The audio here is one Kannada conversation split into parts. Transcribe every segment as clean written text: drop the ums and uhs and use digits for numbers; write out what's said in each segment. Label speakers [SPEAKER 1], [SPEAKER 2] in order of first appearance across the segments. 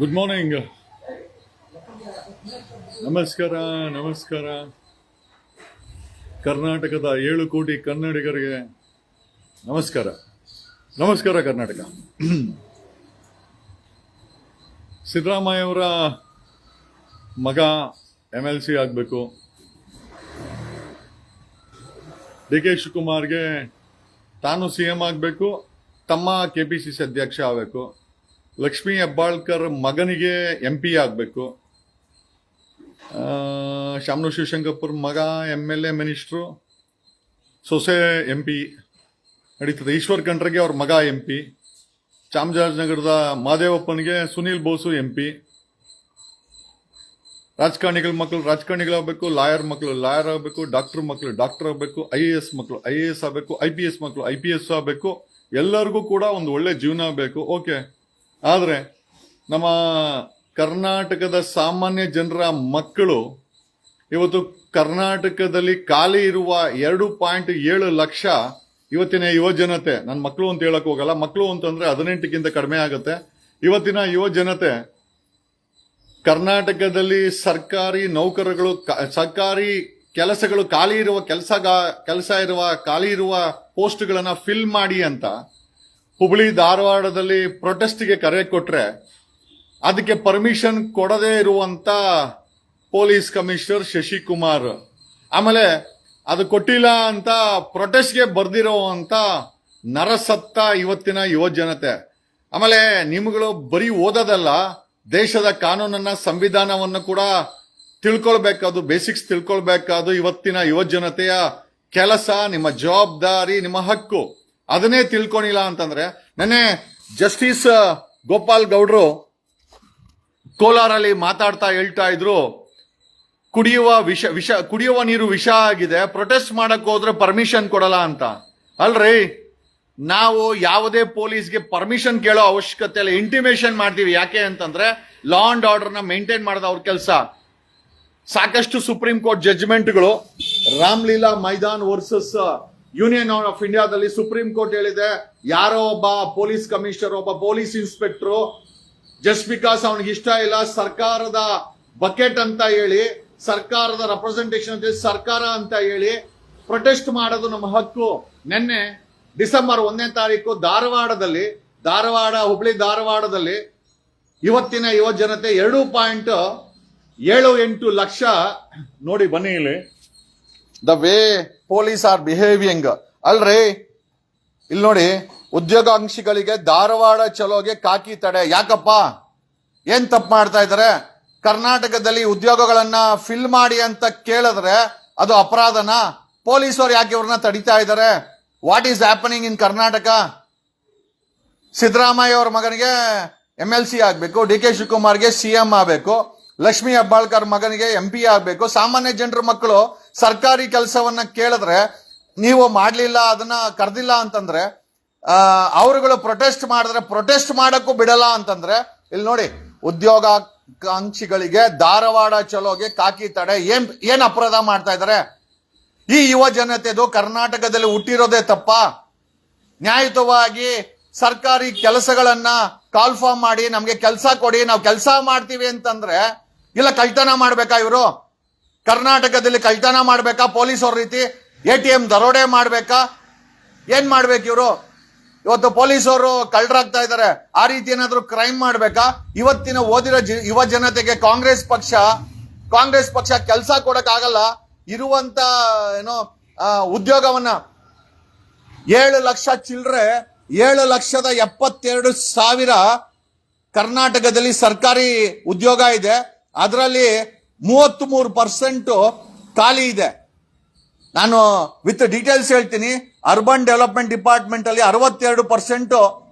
[SPEAKER 1] Good morning. ನಮಸ್ಕಾರ ನಮಸ್ಕಾರ. ಕರ್ನಾಟಕದ 7 ಕೋಟಿ ಕನ್ನಡಿಗರಿಗೆ ನಮಸ್ಕಾರ. ನಮಸ್ಕಾರ ಕರ್ನಾಟಕ. ಸಿದ್ದರಾಮಯ್ಯವರ ಮಗ MLC ಆಗಬೇಕು. DK ಶಿವಕುಮಾರ್ಗೆ ತಾನು CM ಆಗಬೇಕು, ತಮ್ಮ KPCC ಅಧ್ಯಕ್ಷ ಆಗಬೇಕು. ಲಕ್ಷ್ಮೀ ಹೆಬ್ಬಾಳ್ಕರ್ ಮಗನಿಗೆ MP ಆಗಬೇಕು. ಶಾಮನು ಶಿವಶಂಕರಪ್ಪರ ಮಗ MLA ಮಿನಿಸ್ಟ್ರು, ಸೊಸೆ MP ನಡೀತದೆ. ಈಶ್ವರ್ ಖಂಡ್ರೆಗೆ ಅವ್ರ ಮಗ MP. ಚಾಮರಾಜನಗರದ ಮಾದೇವಪ್ಪನಿಗೆ ಸುನೀಲ್ ಬೋಸು MP. ರಾಜಕಾರಣಿಗಳ ಮಕ್ಕಳು ರಾಜಕಾರಣಿಗಳಾಗಬೇಕು, ಲಾಯರ್ ಮಕ್ಕಳು ಲಾಯರ್ ಆಗಬೇಕು, ಡಾಕ್ಟರ್ ಮಕ್ಕಳು ಡಾಕ್ಟರ್ ಆಗಬೇಕು, IAS ಮಕ್ಕಳು IAS ಆಗಬೇಕು, IPS ಮಕ್ಕಳು IPS ಆಗಬೇಕು. ಎಲ್ಲರಿಗೂ ಕೂಡ ಒಂದು ಒಳ್ಳೆ ಜೀವನ ಬೇಕು. ಓಕೆ, ಆದರೆ ನಮ್ಮ ಕರ್ನಾಟಕದ ಸಾಮಾನ್ಯ ಜನರ ಮಕ್ಕಳು ಇವತ್ತು ಕರ್ನಾಟಕದಲ್ಲಿ ಖಾಲಿ ಇರುವ 2.7 ಲಕ್ಷ ಇವತ್ತಿನ ಯುವ ಜನತೆ, ನನ್ನ ಮಕ್ಕಳು ಅಂತ ಹೇಳಕ್ ಹೋಗಲ್ಲ, ಮಕ್ಕಳು ಅಂತಂದ್ರೆ 18ಕ್ಕಿಂತ ಕಡಿಮೆ ಆಗುತ್ತೆ. ಇವತ್ತಿನ ಯುವ ಜನತೆ ಕರ್ನಾಟಕದಲ್ಲಿ ಸರ್ಕಾರಿ ನೌಕರಗಳು, ಸರ್ಕಾರಿ ಕೆಲಸಗಳು ಖಾಲಿ ಇರುವ ಖಾಲಿ ಇರುವ ಪೋಸ್ಟ್ಗಳನ್ನ ಫಿಲ್ ಮಾಡಿ ಅಂತ ಹುಬ್ಳಿ ಧಾರವಾಡದಲ್ಲಿ ಪ್ರೊಟೆಸ್ಟ್ಗೆ ಕರೆ ಕೊಟ್ರೆ ಅದಕ್ಕೆ ಪರ್ಮಿಷನ್ ಕೊಡದೇ ಇರುವಂತ ಪೊಲೀಸ್ ಕಮಿಷನರ್ ಶಶಿಕುಮಾರ್, ಆಮೇಲೆ ಅದು ಕೊಟ್ಟಿಲ್ಲ ಅಂತ ಪ್ರೊಟೆಸ್ಟ್ಗೆ ಬರ್ದಿರುವಂತ ನರಸತ್ತ ಇವತ್ತಿನ ಯುವ ಜನತೆ. ಆಮೇಲೆ ನಿಮ್ಗಳು ಬರೀ ಓದೋದಲ್ಲ, ದೇಶದ ಕಾನೂನನ್ನ ಸಂವಿಧಾನವನ್ನು ಕೂಡ ತಿಳ್ಕೊಳ್ಬೇಕಾದು, ಬೇಸಿಕ್ಸ್ ತಿಳ್ಕೊಳ್ಬೇಕಾದು ಇವತ್ತಿನ ಯುವ ಜನತೆಯ ಕೆಲಸ, ನಿಮ್ಮ ಜವಾಬ್ದಾರಿ, ನಿಮ್ಮ ಹಕ್ಕು. ಅದನ್ನೇ ತಿಳ್ಕೊಂಡಿಲ್ಲ ಅಂತಂದ್ರೆ, ನೆನ್ನೆ ಜಸ್ಟಿಸ್ ಗೋಪಾಲ್ ಗೌಡ್ರು ಕೋಲಾರಲ್ಲಿ ಮಾತಾಡ್ತಾ ಹೇಳ್ತಾ ಇದ್ರು, ಕುಡಿಯುವ ನೀರು ವಿಷ ಆಗಿದೆ, ಪ್ರೊಟೆಸ್ಟ್ ಮಾಡಕ್ ಹೋದ್ರೆ ಪರ್ಮಿಷನ್ ಕೊಡಲ್ಲ ಅಂತ. ಅಲ್ರಿ, ನಾವು ಯಾವುದೇ ಪೊಲೀಸ್ಗೆ ಪರ್ಮಿಷನ್ ಕೇಳೋ ಅವಶ್ಯಕತೆ ಇಲ್ಲ, ಇಂಟಿಮೇಷನ್ ಮಾಡ್ತೀವಿ. ಯಾಕೆ ಅಂತಂದ್ರೆ ಲಾ ಅಂಡ್ ಆರ್ಡರ್ನ ಮೇಂಟೈನ್ ಮಾಡೋದು ಅವ್ರ ಕೆಲಸ. ಸಾಕಷ್ಟು ಸುಪ್ರೀಂ ಕೋರ್ಟ್ ಜಡ್ಜ್ಮೆಂಟ್ಗಳು, Ramlila Maidan versus union of ಇಂಡಿಯಾದಲ್ಲಿ ಸುಪ್ರೀಂ ಕೋರ್ಟ್ ಹೇಳಿದೆ, ಯಾರೋ ಒಬ್ಬ ಪೊಲೀಸ್ ಕಮಿಷನರ್, ಒಬ್ಬ ಪೊಲೀಸ್ ಇನ್ಸ್ಪೆಕ್ಟರ್ ಜಸ್ಟ್ ಬಿಕಾಸ್ ಅವನಿಗೆ ಇಷ್ಟ ಇಲ್ಲ ಸರ್ಕಾರದ ಬಕೆಟ್ ಅಂತ ಹೇಳಿ, ಸರ್ಕಾರದ ರೆಪ್ರೆಸೆಂಟೇಷನ್ ಸರ್ಕಾರ ಅಂತ ಹೇಳಿ ಪ್ರೊಟೆಸ್ಟ್ ಮಾಡೋದು ನಮ್ಮ ಹಕ್ಕು. ನಿನ್ನೆ ಡಿಸೆಂಬರ್ 1ನೇ ತಾರೀಕು ಹುಬ್ಳಿ ಧಾರವಾಡದಲ್ಲಿ ಇವತ್ತಿನ ಯುವ ಜನತೆ 2.78 ಲಕ್ಷ ನೋಡಿ, ಬನ್ನಿ ಇಲ್ಲಿ, the way police R behaving. ಅಲ್ರಿ, ಇಲ್ಲಿ ನೋಡಿ, ಉದ್ಯೋಗಾಂಕ್ಷಿಗಳಿಗೆ ಧಾರವಾಡ ಚಲೋಗೆ ಕಾಕಿ ತಡೆ. ಯಾಕಪ್ಪ, ಏನ್ ತಪ್ಪು ಮಾಡ್ತಾ ಇದಾರೆ? ಕರ್ನಾಟಕದಲ್ಲಿ ಉದ್ಯೋಗಗಳನ್ನ ಫಿಲ್ ಮಾಡಿ ಅಂತ ಕೇಳಿದ್ರೆ ಅದು ಅಪರಾಧನಾ? ಪೊಲೀಸರು ಯಾಕೆ ಇವ್ರನ್ನ ತಡಿತಾ ಇದ್ದಾರೆ? What is happening in Karnataka? Siddaramaiah ಅವ್ರ ಮಗನಿಗೆ MLC ಆಗಬೇಕು, DK ಶಿವಕುಮಾರ್ಗೆ CM ಆಗಬೇಕು, ಲಕ್ಷ್ಮೀ ಹೆಬ್ಬಾಳ್ಕರ್ ಮಗನಿಗೆ MP ಆಗಬೇಕು. ಸಾಮಾನ್ಯ ಜನರ ಮಕ್ಕಳು ಸರ್ಕಾರಿ ಕೆಲಸವನ್ನ ಕೇಳಿದ್ರೆ ನೀವು ಮಾಡ್ಲಿಲ್ಲ, ಅದನ್ನ ಕರೆದಿಲ್ಲ ಅಂತಂದ್ರೆ, ಅವರುಗಳು ಪ್ರೊಟೆಸ್ಟ್ ಮಾಡಿದ್ರೆ ಪ್ರೊಟೆಸ್ಟ್ ಮಾಡಕ್ಕೂ ಬಿಡಲ್ಲ ಅಂತಂದ್ರೆ, ಇಲ್ಲಿ ನೋಡಿ, ಉದ್ಯೋಗಾಕಾಂಕ್ಷಿಗಳಿಗೆ ಧಾರವಾಡ ಚಲೋಗೆ ಕಾಕಿ ತಡೆ. ಏನ್ ಅಪರಾಧ ಮಾಡ್ತಾ ಇದ್ದಾರೆ? ಈ ಯುವ ಜನತೆದು ಕರ್ನಾಟಕದಲ್ಲಿ ಹುಟ್ಟಿರೋದೇ ತಪ್ಪ? ನ್ಯಾಯಯುತವಾಗಿ ಸರ್ಕಾರಿ ಕೆಲಸಗಳನ್ನ ಕಾಲ್ಫಾರ್ಮ್ ಮಾಡಿ ನಮ್ಗೆ ಕೆಲಸ ಕೊಡಿ, ನಾವು ಕೆಲಸ ಮಾಡ್ತೀವಿ ಅಂತಂದ್ರೆ, ಇಲ್ಲ ಕಳ್ತನ ಮಾಡ್ಬೇಕಾ ಇವರು? ಕರ್ನಾಟಕದಲ್ಲಿ ಕಳ್ತನ ಮಾಡ್ಬೇಕಾ? ಪೊಲೀಸ್ ಅವ್ರ ರೀತಿ ATM ದರೋಡೆ ಮಾಡ್ಬೇಕಾ? ಏನ್ ಮಾಡ್ಬೇಕು ಇವರು? ಇವತ್ತು ಪೊಲೀಸ್ ಅವರು ಕಳ್ಳರಾಗ್ತಾ ಇದ್ದಾರೆ, ಆ ರೀತಿ ಏನಾದ್ರು ಕ್ರೈಮ್ ಮಾಡ್ಬೇಕಾ? ಇವತ್ತಿನ ಓದಿರೋ ಯುವ ಜನತೆಗೆ ಕಾಂಗ್ರೆಸ್ ಪಕ್ಷ ಕೆಲಸ ಕೊಡಕ್ ಆಗಲ್ಲ. ಇರುವಂತ ಉದ್ಯೋಗವನ್ನ 7 ಲಕ್ಷ ಚಿಲ್ಲರೆ, 7,72,000 ಕರ್ನಾಟಕದಲ್ಲಿ ಸರ್ಕಾರಿ ಉದ್ಯೋಗ ಇದೆ. ಅದರಲ್ಲಿ 33% ಖಾಲಿ ಇದೆ. ನಾನು ವಿತ್ ಡೀಟೇಲ್ಸ್ ಹೇಳ್ತೀನಿ. ಅರ್ಬನ್ ಡೆವಲಪ್ಮೆಂಟ್ ಡಿಪಾರ್ಟ್ಮೆಂಟ್ ಅಲ್ಲಿ 62%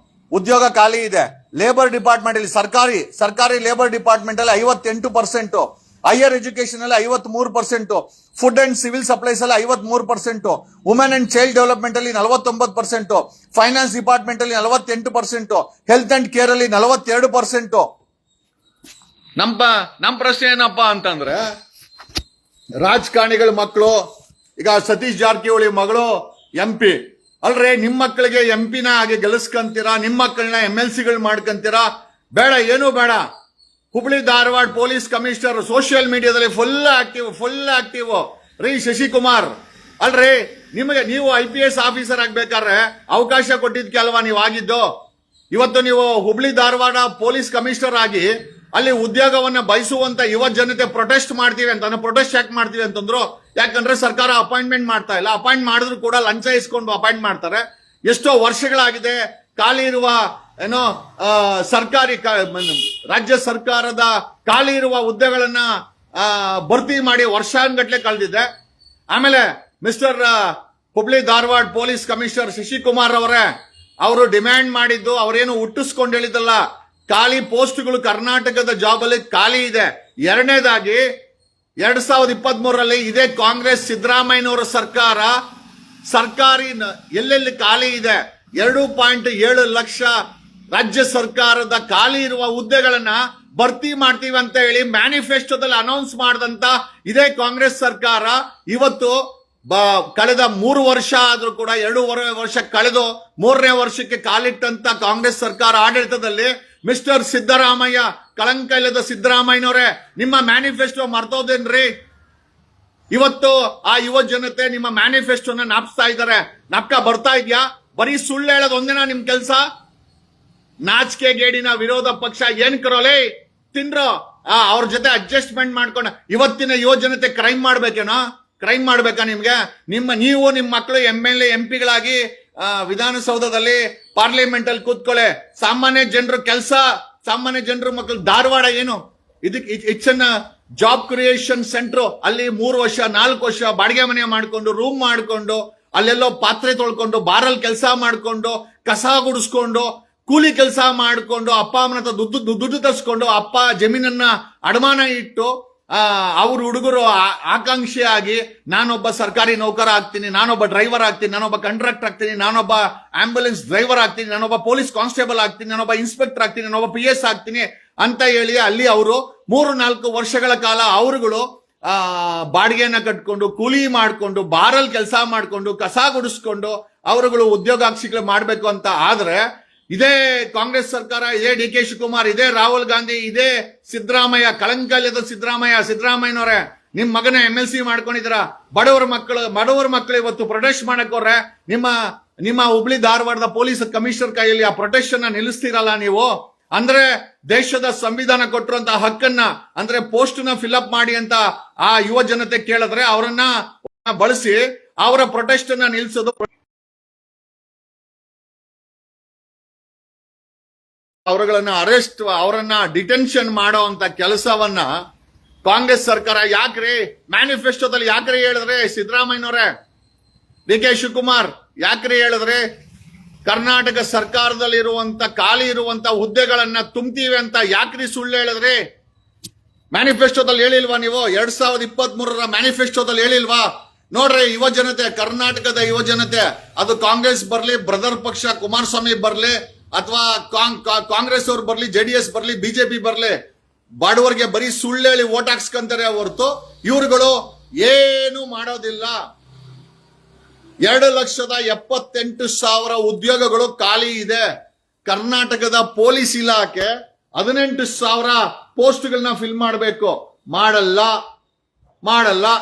[SPEAKER 1] ಉದ್ಯೋಗ ಖಾಲಿ ಇದೆ. ಲೇಬರ್ ಡಿಪಾರ್ಟ್ಮೆಂಟ್ ಅಲ್ಲಿ ಸರ್ಕಾರಿ ಲೇಬರ್ ಡಿಪಾರ್ಟ್ಮೆಂಟ್ ಅಲ್ಲಿ 58%, ಹೈಯರ್ ಎಜುಕೇಶನ್ ಅಲ್ಲಿ 53%, ಫುಡ್ ಅಂಡ್ ಸಿವಿಲ್ ಸಪ್ಲೈಸ್ ಅಲ್ಲಿ 53%, ವುಮೆನ್ ಅಂಡ್ ಚೈಲ್ಡ್ ಡೆವಲಪ್ಮೆಂಟ್ ಅಲ್ಲಿ 49%, ಫೈನಾನ್ಸ್ ಡಿಪಾರ್ಟ್ಮೆಂಟ್ ಅಲ್ಲಿ 48%, ಹೆಲ್ತ್ ಅಂಡ್ ಕೇರ್ ಅಲ್ಲಿ 42%. ನಮ್ಮ ಪ್ರಶ್ನೆ ಏನಪ್ಪಾ ಅಂತಂದ್ರೆ, ರಾಜಕಾರಣಿಗಳ ಮಕ್ಕಳು, ಈಗ ಸತೀಶ್ ಜಾರಕಿಹೊಳಿ ಮಗಳು MP, ಅಲ್ರೇ, ನಿಮ್ಮ ಮಕ್ಕಳಿಗೆ MP ನ ಹಾಗೆ ಗೆಲ್ಲಿಸ್ಕೊಂತೀರಾ, ನಿಮ್ಮ ಮಕ್ಕಳನ್ನ MLCಗಳು ಮಾಡ್ಕೊಂತೀರಾ? ಬೇಡ, ಏನೂ ಬೇಡ. Hubli Dharwad police commissioner social ಮೀಡಿಯಾದಲ್ಲಿ ಫುಲ್ ಆಕ್ಟಿವ್ ರೀ ಶಶಿಕುಮಾರ್. ಅಲ್ರಿ ನಿಮಗೆ ನೀವು IPS ಆಫೀಸರ್ ಆಗ್ಬೇಕಾದ್ರೆ ಅವಕಾಶ ಕೊಟ್ಟಿದ್ಕೆ ಅಲ್ವಾ ನೀವು ಆಗಿದ್ದು? ಇವತ್ತು ನೀವು ಹುಬ್ಳಿ ಧಾರವಾಡ ಪೊಲೀಸ್ ಕಮಿಷನರ್ ಆಗಿ ಅಲ್ಲಿ ಉದ್ಯೋಗವನ್ನ ಬಯಸುವಂತ ಯುವ ಜನತೆ ಪ್ರೊಟೆಸ್ಟ್ ಮಾಡ್ತೀವಿ ಅಂತ. ಪ್ರೊಟೆಸ್ಟ್ ಯಾಕೆ ಮಾಡ್ತೀವಿ ಅಂತಂದ್ರು, ಯಾಕಂದ್ರೆ ಸರ್ಕಾರ ಅಪಾಯಿಂಟ್ಮೆಂಟ್ ಮಾಡ್ತಾ ಇಲ್ಲ. ಅಪಾಯಿಂಟ್ ಮಾಡಿದ್ರು ಕೂಡ ಲಂಚ ಇಸ್ಕೊಂಡು ಅಪಾಯಿಂಟ್ ಮಾಡ್ತಾರೆ. ಎಷ್ಟೋ ವರ್ಷಗಳಾಗಿದೆ ಖಾಲಿ ಇರುವ ಏನೋ ಸರ್ಕಾರಿ ರಾಜ್ಯ ಸರ್ಕಾರದ ಖಾಲಿ ಇರುವ ಹುದ್ದೆಗಳನ್ನ ಭರ್ತಿ ಮಾಡಿ ವರ್ಷಾನ್ಗಟ್ಲೆ ಕಳೆದಿದೆ. ಆಮೇಲೆ mister Hubli Dharwad police commissioner Shashikumar ಅವರೇ, ಅವರು ಡಿಮ್ಯಾಂಡ್ ಮಾಡಿದ್ದು ಅವರೇನು ಹುಟ್ಟಿಸ್ಕೊಂಡು ಹೇಳಿದಲ್ಲ, ಖಾಲಿ ಪೋಸ್ಟ್ಗಳು ಕರ್ನಾಟಕದ ಜಾಬ್ ಅಲ್ಲಿ ಖಾಲಿ ಇದೆ. ಎರಡನೇದಾಗಿ 2023ರಲ್ಲಿ ಇದೇ ಕಾಂಗ್ರೆಸ್ ಸಿದ್ದರಾಮಯ್ಯನವರ ಸರ್ಕಾರ ಸರ್ಕಾರಿ ಎಲ್ಲೆಲ್ಲಿ ಖಾಲಿ ಇದೆ 2.7 ಲಕ್ಷ ರಾಜ್ಯ ಸರ್ಕಾರದ ಖಾಲಿ ಇರುವ ಹುದ್ದೆಗಳನ್ನ ಭರ್ತಿ ಮಾಡ್ತೀವಿ ಅಂತ ಹೇಳಿ ಮ್ಯಾನಿಫೆಸ್ಟೋದಲ್ಲಿ ಅನೌನ್ಸ್ ಮಾಡಿದಂತ ಇದೇ ಕಾಂಗ್ರೆಸ್ ಸರ್ಕಾರ ಇವತ್ತು ಕಳೆದ 3 ವರ್ಷ ಆದ್ರೂ ಕೂಡ 2.5 ವರ್ಷ ಕಳೆದು 3ನೇ ವರ್ಷಕ್ಕೆ ಕಾಲಿಟ್ಟಂತ ಕಾಂಗ್ರೆಸ್ ಸರ್ಕಾರ ಆಡಳಿತದಲ್ಲಿ ಮಿಸ್ಟರ್ ಸಿದ್ದರಾಮಯ್ಯ, ಕಳಂಕ ಇಲ್ಲದ ಸಿದ್ದರಾಮಯ್ಯನವರೇ, ನಿಮ್ಮ ಮ್ಯಾನಿಫೆಸ್ಟೋ ಮರ್ತೋದೇನ್ರಿ? ಇವತ್ತು ಆ ಯುವ ಜನತೆ ನಿಮ್ಮ ಮ್ಯಾನಿಫೆಸ್ಟೋನ ನಾಪ್ಸ್ತಾ ಇದ್ದಾರೆ. ನಾಪ್ಕ ಬರ್ತಾ ಇದ್ಯಾ? ಬರೀ ಸುಳ್ಳು ಹೇಳೋದು ಒಂದೇನಾ ನಿಮ್ ಕೆಲ್ಸ? ನಾಚಿಕೆ ಗೇಡಿನ ವಿರೋಧ ಪಕ್ಷ ಏನ್ ಕರೋಲೆ ತಿನ್ರೋ ಅವ್ರ ಜೊತೆ ಅಡ್ಜಸ್ಟ್ಮೆಂಟ್ ಮಾಡ್ಕೊಂಡ ಇವತ್ತಿನ ಯುವ ಜನತೆ ಕ್ರೈಮ್ ಮಾಡ್ಬೇಕೇನೋ? ಕ್ರೈಮ್ ಮಾಡ್ಬೇಕಾ ನಿಮ್ಗೆ? ನೀವು ನಿಮ್ಮ ಮಕ್ಕಳು MLA MP ಗಳಾಗಿ ವಿಧಾನಸೌಧದಲ್ಲಿ ಪಾರ್ಲಿಮೆಂಟ್ ಅಲ್ಲಿ ಕೂತ್ಕೊಳ್ಳೆ. ಸಾಮಾನ್ಯ ಜನರ ಕೆಲಸ, ಸಾಮಾನ್ಯ ಜನರ ಮಕ್ಕಳು ಧಾರವಾಡ ಏನು ಇದಕ್ಕೆ it's an job creation centre. ಅಲ್ಲಿ 3 ವರ್ಷ 4 ವರ್ಷ ಬಾಡಿಗೆ ಮನೆ ಮಾಡ್ಕೊಂಡು ರೂಮ್ ಮಾಡ್ಕೊಂಡು ಅಲ್ಲೆಲ್ಲೋ ಪಾತ್ರೆ ತೊಳ್ಕೊಂಡು ಬಾರಲ್ಲಿ ಕೆಲಸ ಮಾಡ್ಕೊಂಡು ಕಸ ಗುಡಿಸ್ಕೊಂಡು ಕೂಲಿ ಕೆಲಸ ಮಾಡ್ಕೊಂಡು ಅಪ್ಪ ಅಮ್ಮನ ಹತ್ರ ದುಡ್ಡು ತರಿಸ್ಕೊಂಡು ಅಪ್ಪ ಜಮೀನನ್ನ ಅಡಮಾನ ಇಟ್ಟು ಅವ್ರ ಹುಡುಗರು ಆಕಾಂಕ್ಷಿಯಾಗಿ ನಾನೊಬ್ಬ ಸರ್ಕಾರಿ ನೌಕರ ಆಗ್ತೀನಿ, ನಾನೊಬ್ಬ ಡ್ರೈವರ್ ಆಗ್ತೀನಿ, ನಾನೊಬ್ಬ ಕಂಟ್ರಾಕ್ಟರ್ ಆಗ್ತೀನಿ, ನಾನೊಬ್ಬ ಆಂಬ್ಯುಲೆನ್ಸ್ ಡ್ರೈವರ್ ಆಗ್ತೀನಿ, ನಾನೊಬ್ಬ ಪೊಲೀಸ್ ಕಾನ್ಸ್ಟೇಬಲ್ ಆಗ್ತೀನಿ, ನಾನೊಬ್ಬ ಇನ್ಸ್ಪೆಕ್ಟರ್ ಆಗ್ತೀನಿ, ನಾನೊಬ್ಬ PS ಆಗ್ತೀನಿ ಅಂತ ಹೇಳಿ ಅಲ್ಲಿ ಅವರು 3-4 ವರ್ಷಗಳ ಕಾಲ ಅವರುಗಳು ಬಾಡಿಗೆಯನ್ನ ಕಟ್ಕೊಂಡು ಕೂಲಿ ಮಾಡ್ಕೊಂಡು ಬಾರಲ್ಲಿ ಕೆಲಸ ಮಾಡ್ಕೊಂಡು ಕಸ ಗುಡಿಸ್ಕೊಂಡು ಅವರುಗಳು ಉದ್ಯೋಗಾಕ್ಷಿಗಳು ಮಾಡ್ಬೇಕು ಅಂತ ಆದ್ರೆ ಇದೇ ಕಾಂಗ್ರೆಸ್ ಸರ್ಕಾರ, ಇದೇ DK ಶಿವಕುಮಾರ್, ಇದೇ ರಾಹುಲ್ ಗಾಂಧಿ, ಇದೇ ಸಿದ್ದರಾಮಯ್ಯ, ಕಳಂಕ ಇಲ್ಲದ ಸಿದ್ದರಾಮಯ್ಯನವರೇ, ನಿಮ್ ಮಗನ MLC ಮಾಡ್ಕೊಂಡಿದ್ರ. ಬಡವರ ಮಕ್ಕಳು ಇವತ್ತು ಪ್ರೊಟೆಸ್ಟ್ ಮಾಡಕ್ ಹೋದ್ರೆ ನಿಮ್ಮ ಹುಬ್ಳಿ ಧಾರವಾಡದ ಪೊಲೀಸ್ ಕಮಿಷನರ್ ಕೈಯಲ್ಲಿ ಆ ಪ್ರೊಟೆಸ್ಟ್ ಅನ್ನ ನಿಲ್ಲಿಸ್ತೀರಲ್ಲ ನೀವು. ಅಂದ್ರೆ ದೇಶದ ಸಂವಿಧಾನ ಕೊಟ್ಟಿರುವಂತ ಹಕ್ಕನ್ನ, ಅಂದ್ರೆ ಪೋಸ್ಟ್ ನ ಫಿಲ್ಅಪ್ ಮಾಡಿ ಅಂತ ಆ ಯುವ ಜನತೆ ಕೇಳಿದ್ರೆ ಅವರನ್ನ ಬಳಸಿ ಅವರ ಪ್ರೊಟೆಸ್ಟ್ ಅನ್ನ ನಿಲ್ಲಿಸೋದು, ಅವರುಗಳನ್ನ ಅರೆಸ್ಟ್, ಅವರನ್ನ ಡಿಟೆನ್ಷನ್ ಮಾಡೋ ಅಂತ ಕೆಲಸವನ್ನ ಕಾಂಗ್ರೆಸ್ ಸರ್ಕಾರ ಯಾಕ್ರಿ ಮ್ಯಾನಿಫೆಸ್ಟೋದಲ್ಲಿ ಯಾಕ್ರಿ ಹೇಳಿದ್ರೆ? ಸಿದ್ದರಾಮಯ್ಯನವರೇ, DK ಶಿವಕುಮಾರ್ ಯಾಕ್ರಿ ಹೇಳಿದ್ರೆ? ಕರ್ನಾಟಕ ಸರ್ಕಾರದಲ್ಲಿ ಇರುವಂತ ಖಾಲಿ ಇರುವಂತ ಹುದ್ದೆಗಳನ್ನ ತುಂಬ್ತೀವಿ ಅಂತ ಯಾಕ್ರಿ ಸುಳ್ಳು ಹೇಳಿದ್ರಿ? ಮ್ಯಾನಿಫೆಸ್ಟೋದಲ್ಲಿ ಹೇಳಿಲ್ವಾ ನೀವು? 2023ರ ಮ್ಯಾನಿಫೆಸ್ಟೋದಲ್ಲಿ ಹೇಳಿಲ್ವಾ? ನೋಡ್ರಿ ಯುವ ಜನತೆ, ಕರ್ನಾಟಕದ ಯುವ ಜನತೆ, ಅದು ಕಾಂಗ್ರೆಸ್ ಬರ್ಲಿ, ಬ್ರದರ್ ಪಕ್ಷ ಕುಮಾರಸ್ವಾಮಿ ಬರ್ಲಿ, ಅಥವಾ ಕಾಂಗ್ರೆಸ್ ಅವ್ರು ಬರ್ಲಿ, JDS ಬರ್ಲಿ, BJP ಬರ್ಲಿ, ಬಡವರಿಗೆ ಬರೀ ಸುಳ್ಳು ಹೇಳಿ ಓಟ್ ಹಾಕ್ಸ್ಕೊಂತಾರೆ ಹೊರತು ಇವ್ರುಗಳು ಏನು ಮಾಡೋದಿಲ್ಲ. 2,78,000 ಉದ್ಯೋಗಗಳು ಖಾಲಿ ಇದೆ. ಕರ್ನಾಟಕದ ಪೊಲೀಸ್ ಇಲಾಖೆ 18,000 ಪೋಸ್ಟ್ಗಳನ್ನ ಫಿಲ್ ಮಾಡಬೇಕು. ಮಾಡಲ್ಲ.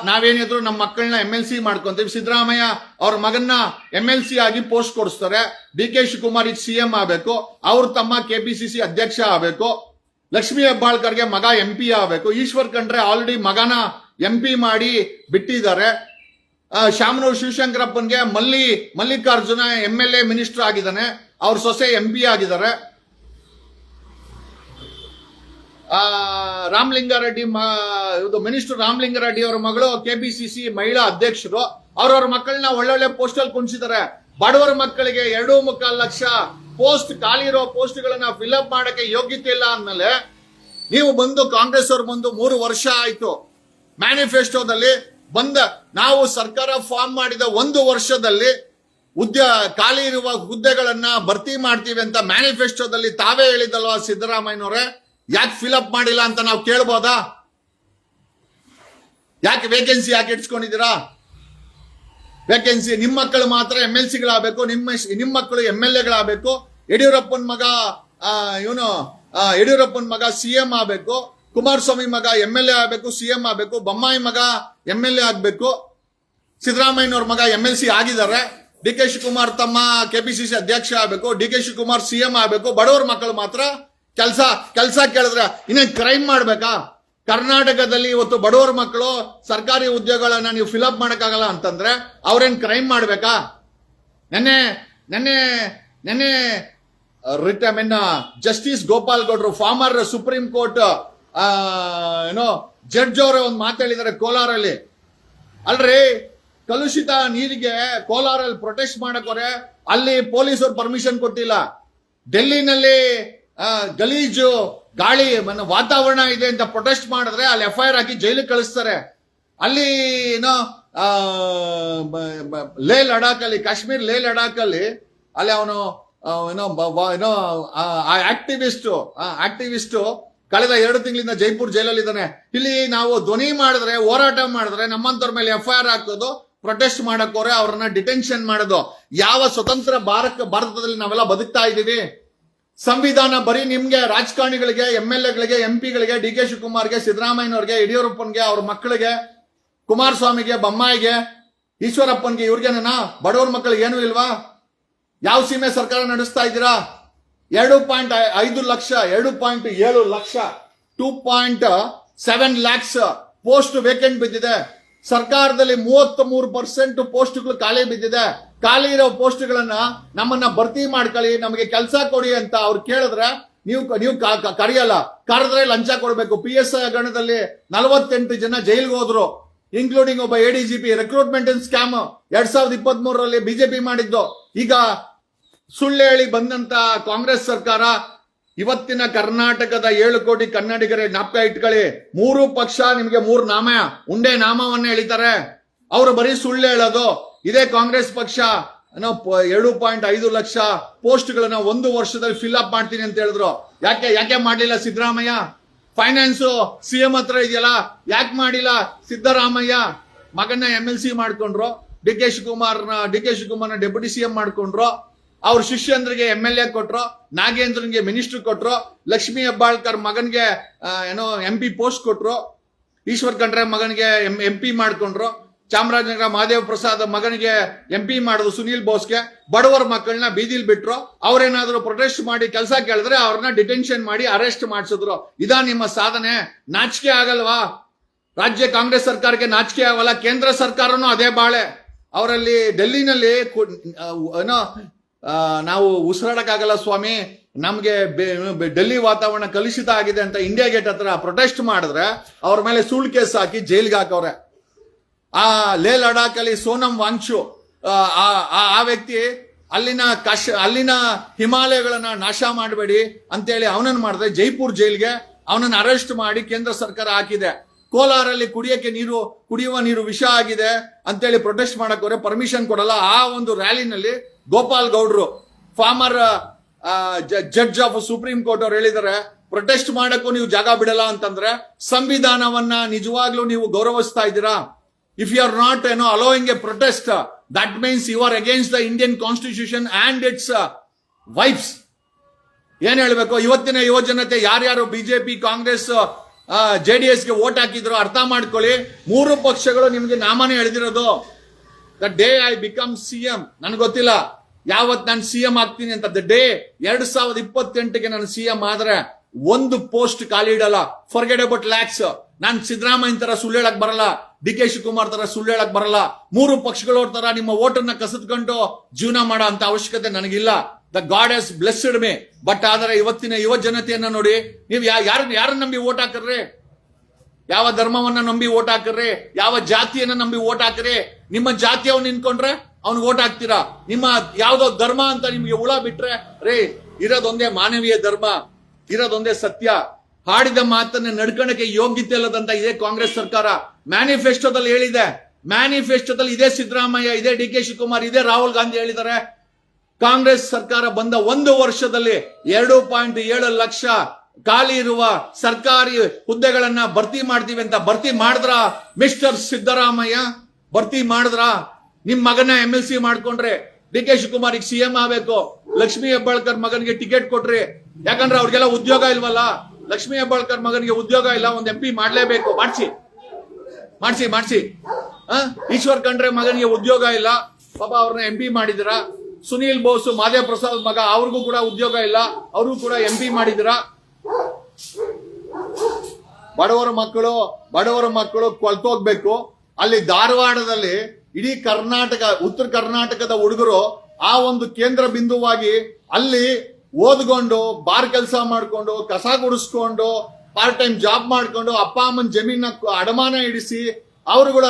[SPEAKER 1] ನಾವೇನಿದ್ರು ನಮ್ಮ ಮಕ್ಕಳನ್ನ MLC ಮಾಡ್ಕೊಂತೀವಿ. ಸಿದ್ದರಾಮಯ್ಯ ಅವ್ರ ಮಗನ್ನ MLC ಆಗಿ ಪೋಸ್ಟ್ ಕೊಡಿಸ್ತಾರೆ. DK ಶಿವಕುಮಾರ್ ಈಗ CM ಆಗ್ಬೇಕು, ಅವ್ರ ತಮ್ಮ KPCC ಅಧ್ಯಕ್ಷ ಆಗ್ಬೇಕು. ಲಕ್ಷ್ಮೀ ಹೆಬ್ಬಾಳ್ಕರ್ಗೆ ಮಗ MP ಆಗ್ಬೇಕು. ಈಶ್ವರ್ ಖಂಡ್ರೆ ಆಲ್ರೆಡಿ ಮಗನ MP ಮಾಡಿ ಬಿಟ್ಟಿದ್ದಾರೆ. ಶಾಮನೂರು ಶಿವಶಂಕರಪ್ಪನ್ಗೆ ಮಲ್ಲಿಕಾರ್ಜುನ MLA ಮಿನಿಸ್ಟರ್ ಆಗಿದ್ದಾನೆ, ಅವ್ರ ಸೊಸೆ MP ಆಗಿದ್ದಾರೆ. ರಾಮಲಿಂಗಾರೆಡ್ಡಿ ಮಿನಿಸ್ಟರ್ ರಾಮಲಿಂಗಾರೆಡ್ಡಿ ಅವರ ಮಗಳು KPCC ಮಹಿಳಾ ಅಧ್ಯಕ್ಷರು. ಅವ್ರವ್ರ ಮಕ್ಕಳನ್ನ ಒಳ್ಳೊಳ್ಳೆ ಪೋಸ್ಟ್ ಅಲ್ಲಿ ಕುಣಿಸಿದ್ದಾರೆ. ಬಡವರ ಮಕ್ಕಳಿಗೆ 2.25 ಲಕ್ಷ ಪೋಸ್ಟ್ ಖಾಲಿ ಇರೋ ಪೋಸ್ಟ್ ಗಳನ್ನ ಫಿಲ್ಅಪ್ ಮಾಡಕ್ಕೆ ಯೋಗ್ಯತೆ ಇಲ್ಲ ಅಂದ್ಮೇಲೆ ನೀವು ಕಾಂಗ್ರೆಸ್ ಅವರು ಬಂದು 3 ವರ್ಷ ಆಯ್ತು. ಮ್ಯಾನಿಫೆಸ್ಟೋದಲ್ಲಿ ನಾವು ಸರ್ಕಾರ ಫಾರ್ಮ್ ಮಾಡಿದ 1 ವರ್ಷದಲ್ಲಿ ಖಾಲಿ ಇರುವ ಹುದ್ದೆಗಳನ್ನ ಭರ್ತಿ ಮಾಡ್ತೀವಿ ಅಂತ ಮ್ಯಾನಿಫೆಸ್ಟೋದಲ್ಲಿ ತಾವೇ ಹೇಳಿದಲ್ವಾ ಸಿದ್ದರಾಮಯ್ಯನವರೇ? ಯಾಕೆ ಫಿಲ್ಅಪ್ ಮಾಡಿಲ್ಲ ಅಂತ ನಾವು ಕೇಳ್ಬೋದಾ? ಯಾಕೆ ವೇಕೆನ್ಸಿ ಯಾಕೆ ಇಟ್ಸ್ಕೊಂಡಿದ್ದೀರಾ? ವೇಕೆನ್ಸಿ ನಿಮ್ಮ ಮಕ್ಕಳು ಮಾತ್ರ MLCಗಳಾಗಬೇಕು, ನಿಮ್ಮ ಮಕ್ಕಳು MLAಗಳಾಗಬೇಕು. ಯಡಿಯೂರಪ್ಪನ ಮಗ ಇವನು ಯಡಿಯೂರಪ್ಪನ ಮಗ ಸಿಎಂ ಆಗ್ಬೇಕು, ಕುಮಾರಸ್ವಾಮಿ ಮಗ MLA ಆಗ್ಬೇಕು, ಸಿಎಂ ಆಗ್ಬೇಕು, ಬೊಮ್ಮಾಯಿ ಮಗ MLA ಆಗ್ಬೇಕು, ಸಿದ್ದರಾಮಯ್ಯನವ್ರ ಮಗ MLC ಆಗಿದ್ದಾರೆ, DK ಶಿವಕುಮಾರ್ ತಮ್ಮ KPCC ಅಧ್ಯಕ್ಷ ಆಗ್ಬೇಕು, DK ಶಿವಕುಮಾರ್ ಸಿಎಂ ಆಗ್ಬೇಕು, ಬಡವರ ಮಕ್ಕಳು ಮಾತ್ರ ಕೆಲಸ ಕೇಳಿದ್ರೆ ಇನ್ನೇನ್ ಕ್ರೈಮ್ ಮಾಡ್ಬೇಕಾ? ಕರ್ನಾಟಕದಲ್ಲಿ ಇವತ್ತು ಬಡವರ ಮಕ್ಕಳು ಸರ್ಕಾರಿ ಉದ್ಯೋಗಗಳನ್ನ ನೀವು ಫಿಲ್ಅಪ್ ಮಾಡಕ್ಕಾಗಲ್ಲ ಅಂತಂದ್ರೆ ಅವ್ರೇನ್ ಕ್ರೈಮ್ ಮಾಡ್ಬೇಕಾ? ನೆನ್ನೆ ಜಸ್ಟಿಸ್ ಗೋಪಾಲ್ ಗೌಡ್ರು, ಫಾರ್ಮರ್ ಸುಪ್ರೀಂ ಕೋರ್ಟ್ ಜಡ್ಜ್ ಅವರೇ ಒಂದು ಮಾತು ಹೇಳಿದ್ದಾರೆ ಕೋಲಾರಲ್ಲಿ. ಅಲ್ರಿ, ಕಲುಷಿತ ನೀರಿಗೆ ಕೋಲಾರಲ್ಲಿ ಪ್ರೊಟೆಸ್ಟ್ ಮಾಡಕೋರೆ ಅಲ್ಲಿ ಪೊಲೀಸರು ಪರ್ಮಿಷನ್ ಕೊಟ್ಟಿಲ್ಲ. ಡೆಲ್ಲಿನಲ್ಲಿ ಗಲೀಜು ಗಾಳಿ ವಾತಾವರಣ ಇದೆ ಅಂತ ಪ್ರೊಟೆಸ್ಟ್ ಮಾಡಿದ್ರೆ ಅಲ್ಲಿ FIR ಹಾಕಿ ಜೈಲಿಗೆ ಕಳಿಸ್ತಾರೆ. ಅಲ್ಲಿ ಲೇ ಲಡಾಖ್ ಅಲ್ಲಿ, ಕಾಶ್ಮೀರ್ ಲೇ ಲಡಾಖ್ ಅಲ್ಲಿ ಅಲ್ಲಿ ಅವನು ಆಕ್ಟಿವಿಸ್ಟ್ ಕಳೆದ 2 ತಿಂಗಳಿಂದ ಜೈಪುರ್ ಜೈಲಲ್ಲಿ ಇದ್ದಾನೆ. ಇಲ್ಲಿ ನಾವು ಧ್ವನಿ ಮಾಡಿದ್ರೆ, ಹೋರಾಟ ಮಾಡಿದ್ರೆ ನಮ್ಮಂತವ್ರ ಮೇಲೆ FIR ಹಾಕೋದು, ಪ್ರೊಟೆಸ್ಟ್ ಮಾಡಕೋರೆ ಅವ್ರನ್ನ ಡಿಟೆನ್ಷನ್ ಮಾಡೋದು. ಯಾವ ಸ್ವತಂತ್ರ ಭಾರತದಲ್ಲಿ ನಾವೆಲ್ಲ ಬದುಕ್ತಾ ಇದ್ದೀವಿ? ಸಂವಿಧಾನ ಬರೀ ನಿಮ್ಗೆ, ರಾಜಕಾರಣಿಗಳಿಗೆ, MLAಗಳಿಗೆ, MP ಗಳಿಗೆ, DK ಶಿವಕುಮಾರ್ಗೆ, ಸಿದ್ದರಾಮಯ್ಯನವ್ರಿಗೆ, ಯಡಿಯೂರಪ್ಪನ್ಗೆ, ಅವ್ರ ಮಕ್ಕಳಿಗೆ, ಕುಮಾರಸ್ವಾಮಿಗೆ, ಬೊಮ್ಮಾಯಿಗೆ, ಈಶ್ವರಪ್ಪನ್ಗೆ, ಇವ್ರಿಗೇನ ಬಡವ್ರ ಮಕ್ಕಳಿಗೆ ಏನೂ ಇಲ್ವಾ? ಯಾವ ಸೀಮೆ ಸರ್ಕಾರ ನಡೆಸ್ತಾ ಇದ್ದೀರಾ? 2.5 ಲಕ್ಷ, 2.7 ಲಕ್ಷ, 2.7 ಲ್ಯಾಕ್ಸ್ ಪೋಸ್ಟ್ ವೇಕೆಂಟ್ ಬಿದ್ದಿದೆ. ಸರ್ಕಾರದಲ್ಲಿ 33% ಪೋಸ್ಟ್ಗಳು ಖಾಲಿ ಬಿದ್ದಿದೆ. ಖಾಲಿ ಇರೋ ಪೋಸ್ಟ್ಗಳನ್ನ ನಮ್ಮನ್ನ ಭರ್ತಿ ಮಾಡ್ಕೊಳ್ಳಿ, ನಮಗೆ ಕೆಲಸ ಕೊಡಿ ಅಂತ ಅವ್ರು ಕೇಳಿದ್ರೆ ನೀವು ಕರೆಯಲ್ಲ. ಕರೆದ್ರೆ ಲಂಚ ಕೊಡಬೇಕು. PSI ಹಗರಣದಲ್ಲಿ 48 ಜನ ಜೈಲ್ಗೆ ಹೋದ್ರು, ಇನ್ಕ್ಲೂಡಿಂಗ್ ಒಬ್ಬ ADGP. ರಿಕ್ರೂಟ್ಮೆಂಟ್ ಸ್ಕ್ಯಾಮ್ 2023ರಲ್ಲಿ ಬಿಜೆಪಿ ಮಾಡಿದ್ದು. ಈಗ ಸುಳ್ಳು ಹೇಳಿ ಬಂದಂತ ಕಾಂಗ್ರೆಸ್ ಸರ್ಕಾರ ಇವತ್ತಿನ ಕರ್ನಾಟಕದ 7 ಕೋಟಿ ಕನ್ನಡಿಗರೇ ಜ್ಞಾಪಕ ಇಟ್ಕೊಳ್ಳಿ, 3 ಪಕ್ಷ ನಿಮಗೆ 3 ನಾಮ, ಉಂಡೆ ನಾಮವನ್ನ ಎಳಿತಾರೆ. ಅವರು ಬರೀ ಸುಳ್ಳು ಹೇಳೋದು. ಇದೇ ಕಾಂಗ್ರೆಸ್ ಪಕ್ಷ 2.5 ಲಕ್ಷ ಪೋಸ್ಟ್ಗಳನ್ನ 1 ವರ್ಷದಲ್ಲಿ ಫಿಲ್ ಅಪ್ ಮಾಡ್ತೀನಿ ಅಂತ ಹೇಳಿದ್ರು. ಯಾಕೆ ಮಾಡಲಿಲ್ಲ ಸಿದ್ದರಾಮಯ್ಯ? ಫೈನಾನ್ಸ್ CM ಹತ್ರ ಇದೆಯಲ್ಲ, ಯಾಕೆ ಮಾಡಿಲ್ಲ ಸಿದ್ದರಾಮಯ್ಯ? ಮಗನ್ನ MLC ಮಾಡ್ಕೊಂಡ್ರು, DK ಶಿವಕುಮಾರ್ನ ಡೆಪ್ಯೂಟಿ CM ಮಾಡ್ಕೊಂಡ್ರು, ಅವ್ರ ಶಿಷ್ಯಂದ್ರಿಗೆ MLA ಕೊಟ್ರು, ನಾಗೇಂದ್ರನ್ಗೆ ಮಿನಿಸ್ಟರ್ ಕೊಟ್ರು, ಲಕ್ಷ್ಮೀ ಹೆಬ್ಬಾಳ್ಕರ್ ಮಗನ್ಗೆ MP ಪೋಸ್ಟ್ ಕೊಟ್ರು, ಈಶ್ವರ್ ಖಂಡ್ರೆ ಮಗನಿಗೆ MP ಮಾಡ್ಕೊಂಡ್ರು, ಚಾಮರಾಜನಗರ ಮಹಾದೇವ ಪ್ರಸಾದ್ ಮಗನಿಗೆ MP ಮಾಡಿದ್ರು, ಸುನೀಲ್ ಬೋಸ್ಗೆ. ಬಡವರ ಮಕ್ಕಳನ್ನ ಬೀದಿಲ್ ಬಿಟ್ರು. ಅವ್ರೇನಾದ್ರು ಪ್ರೊಟೆಸ್ಟ್ ಮಾಡಿ ಕೆಲಸ ಕೇಳಿದ್ರೆ ಅವ್ರನ್ನ ಡಿಟೆನ್ಷನ್ ಮಾಡಿ ಅರೆಸ್ಟ್ ಮಾಡಿಸಿದ್ರು. ಇದಾ ನಿಮ್ಮ ಸಾಧನೆ? ನಾಚಿಕೆ ಆಗಲ್ವಾ? ರಾಜ್ಯ ಕಾಂಗ್ರೆಸ್ ಸರ್ಕಾರಕ್ಕೆ ನಾಚಿಕೆ ಆಗಲ್ಲ. ಕೇಂದ್ರ ಸರ್ಕಾರನೂ ಅದೇ ಬಾಳೆ. ಅವರಲ್ಲಿ ಡೆಲ್ಲಿನಲ್ಲಿ ನಾವು ಉಸಿರಾಡಕ್ಕಾಗಲ್ಲ ಸ್ವಾಮಿ, ನಮ್ಗೆ ಡೆಲ್ಲಿ ವಾತಾವರಣ ಕಲುಷಿತ ಆಗಿದೆ ಅಂತ ಇಂಡಿಯಾ ಗೇಟ್ ಹತ್ರ ಪ್ರೊಟೆಸ್ಟ್ ಮಾಡಿದ್ರೆ ಅವ್ರ ಮೇಲೆ ಸುಳ್ಳು ಕೇಸ್ ಹಾಕಿ ಜೈಲ್ಗೆ ಹಾಕವ್ರೆ. ಆ ಲೇ ಲಡಾಖ್ ಅಲ್ಲಿ ಸೋನಂ ವಾಂಗ್ಚು ಆ ವ್ಯಕ್ತಿ ಅಲ್ಲಿನ ಹಿಮಾಲಯಗಳನ್ನ ನಾಶ ಮಾಡಬೇಡಿ ಅಂತೇಳಿ ಅವನನ್ನ ಮಾಡಿದ್ರೆ ಜೈಪುರ್ ಜೈಲ್ಗೆ ಅವನನ್ನ ಅರೆಸ್ಟ್ ಮಾಡಿ ಕೇಂದ್ರ ಸರ್ಕಾರ ಹಾಕಿದೆ. ಕೋಲಾರಲ್ಲಿ ಕುಡಿಯುವ ನೀರು ವಿಷ ಆಗಿದೆ ಅಂತೇಳಿ ಪ್ರೊಟೆಸ್ಟ್ ಮಾಡಕೋರೆ ಪರ್ಮಿಷನ್ ಕೊಡಲ್ಲ. ಆ ಒಂದು ರ್ಯಾಲಿನಲ್ಲಿ ಗೋಪಾಲ್ ಗೌಡ್ರು, farmer judge of supreme court ಅವ್ರು ಹೇಳಿದ್ದಾರೆ, ಪ್ರೊಟೆಸ್ಟ್ ಮಾಡಕ್ಕೂ ನೀವು ಜಾಗ ಬಿಡಲ್ಲ ಅಂತಂದ್ರೆ ಸಂವಿಧಾನವನ್ನ ನಿಜವಾಗ್ಲೂ ನೀವು ಗೌರವಿಸ್ತಾ ಇದ್ದೀರಾ? If you are not allowing a protest, that means you are against the Indian constitution and its wives. ಏನ್ ಹೇಳ್ಬೇಕು? ಇವತ್ತಿನ ಯುವ ಜನತೆ ಯಾರ್ಯಾರು ಬಿಜೆಪಿ, ಕಾಂಗ್ರೆಸ್, JDSಗೆ ವೋಟ್ ಹಾಕಿದ್ರು ಅರ್ಥ ಮಾಡ್ಕೊಳ್ಳಿ. 3 ಪಕ್ಷಗಳು ನಿಮ್ಗೆ ನಾಮನೇ ಎಳೆದಿರೋದು. The day I become CM, ನನ್ಗೆ ಗೊತ್ತಿಲ್ಲ ಯಾವತ್ ನಾನು CM ಆಗ್ತೀನಿ ಅಂತ. ದ ಡೇ 2028ಗೆ ನಾನು CM ಆದ್ರೆ 1 ಪೋಸ್ಟ್ ಖಾಲಿ ಇಡಲ್ಲ. Forget about lakhs. ನಾನ್ ಸಿದ್ದರಾಮಯ್ಯ ತರ ಸುಳ್ಳು ಹೇಳಕ್ ಬರಲ್ಲ, DK ಶಿವಕುಮಾರ್ ತರ ಸುಳ್ಳು ಹೇಳಕ್ ಬರಲ್ಲ. 3 ಪಕ್ಷಗಳವ್ರ ತರ ನಿಮ್ಮ ವೋಟನ್ನ ಕಸಿದ್ಕೊಂಡು ಜೀವನ ಮಾಡೋ ಅಂತ ಅವಶ್ಯಕತೆ ನನಗಿಲ್ಲ. The god has blessed me. But ಆದರೆ ಇವತ್ತಿನ ಯುವ ಜನತೆಯನ್ನ ನೋಡಿ, ನೀವು ಯಾರನ್ನ ನಂಬಿ ವೋಟ್ ಹಾಕ್ರಿ? ಯಾವ ಧರ್ಮವನ್ನ ನಂಬಿ ವೋಟ್ ಹಾಕ್ರಿ? ಯಾವ ಜಾತಿಯನ್ನ ನಂಬಿ ವೋಟ್ ಹಾಕ್ರಿ? ನಿಮ್ಮ ಜಾತಿಯವ್ನು ನಿಂತ್ಕೊಂಡ್ರೆ ಅವ್ನಿಗೆ ವೋಟ್ ಹಾಕ್ತೀರಾ? ನಿಮ್ಮ ಯಾವ್ದೋ ಧರ್ಮ ಅಂತ ನಿಮ್ಗೆ ಹುಳ ಬಿಟ್ರೆ, ರೇ ಇರೋದೊಂದೇ ಮಾನವೀಯ ಧರ್ಮ, ಇರೋದೊಂದೇ ಸತ್ಯ. ಹಾಡಿದ ಮಾತನ್ನ ನಡ್ಕಣಕ್ಕೆ ಯೋಗ್ಯತೆ ಇಲ್ಲದಂತ ಇದೇ ಕಾಂಗ್ರೆಸ್ ಸರ್ಕಾರ ಮ್ಯಾನಿಫೆಸ್ಟೋದಲ್ಲಿ ಹೇಳಿದೆ. ಮ್ಯಾನಿಫೆಸ್ಟೋದಲ್ಲಿ ಇದೇ ಸಿದ್ದರಾಮಯ್ಯ, ಇದೇ DK ಶಿವಕುಮಾರ್, ಇದೇ ರಾಹುಲ್ ಗಾಂಧಿ ಹೇಳಿದ್ದಾರೆ, ಕಾಂಗ್ರೆಸ್ ಸರ್ಕಾರ ಬಂದ 1 ವರ್ಷದಲ್ಲಿ 2.7 ಲಕ್ಷ ಖಾಲಿ ಇರುವ ಸರ್ಕಾರಿ ಹುದ್ದೆಗಳನ್ನ ಭರ್ತಿ ಮಾಡ್ತೀವಿ ಅಂತ. ಭರ್ತಿ ಮಾಡಿದ್ರ ಮಿಸ್ಟರ್ ಸಿದ್ದರಾಮಯ್ಯ? ಭರ್ತಿ ಮಾಡಿದ್ರ? ನಿಮ್ ಮಗನ MLC ಮಾಡ್ಕೊಂಡ್ರೆ, DK ಶಿವಕುಮಾರ್ CM ಆಗ್ಬೇಕು, ಲಕ್ಷ್ಮೀ ಹೆಬ್ಬಾಳ್ಕರ್ ಮಗನಿಗೆ ಟಿಕೆಟ್ ಕೊಟ್ರಿ, ಯಾಕಂದ್ರೆ ಅವ್ರಿಗೆಲ್ಲ ಉದ್ಯೋಗ ಇಲ್ವಲ್ಲ. ಲಕ್ಷ್ಮೀ ಹೆಬ್ಬಾಳ್ಕರ್ ಮಗನಿಗೆ ಉದ್ಯೋಗ ಇಲ್ಲ, ಒಂದು MP ಮಾಡ್ಲೇಬೇಕು. ಮಾಡಿಸಿ. ಈಶ್ವರ್ ಖಂಡ್ರೆ ಮಗನಿಗೆ ಉದ್ಯೋಗ ಇಲ್ಲ, ಪಾಪ ಅವ್ರನ್ನ MP ಮಾಡಿದಿರ. ಸುನೀಲ್ ಬೋಸ್ ಮಾದೇವ್ ಪ್ರಸಾದ್ ಮಗ, ಅವ್ರಿಗೂ ಕೂಡ ಉದ್ಯೋಗ ಇಲ್ಲ, ಅವ್ರಿಗೂ ಕೂಡ MP ಮಾಡಿದಿರ. ಬಡವರ ಮಕ್ಕಳು ಕೊಳ್ತೋಗ್ಬೇಕು. ಅಲ್ಲಿ ಧಾರವಾಡದಲ್ಲಿ ಇಡೀ ಕರ್ನಾಟಕ, ಉತ್ತರ ಕರ್ನಾಟಕದ ಹುಡುಗರು ಆ ಒಂದು ಕೇಂದ್ರ ಬಿಂದುವಾಗಿ ಅಲ್ಲಿ ಓದ್ಕೊಂಡು, ಬಾರ್ ಕೆಲಸ ಮಾಡ್ಕೊಂಡು, ಕಸ ಗುಡಿಸ್ಕೊಂಡು, ಪಾರ್ಟ್ ಟೈಮ್ ಜಾಬ್ ಮಾಡ್ಕೊಂಡು, ಅಪ್ಪ ಅಮ್ಮನ ಜಮೀನ ಅಡಮಾನ ಇಡಿಸಿ ಅವರುಗಳು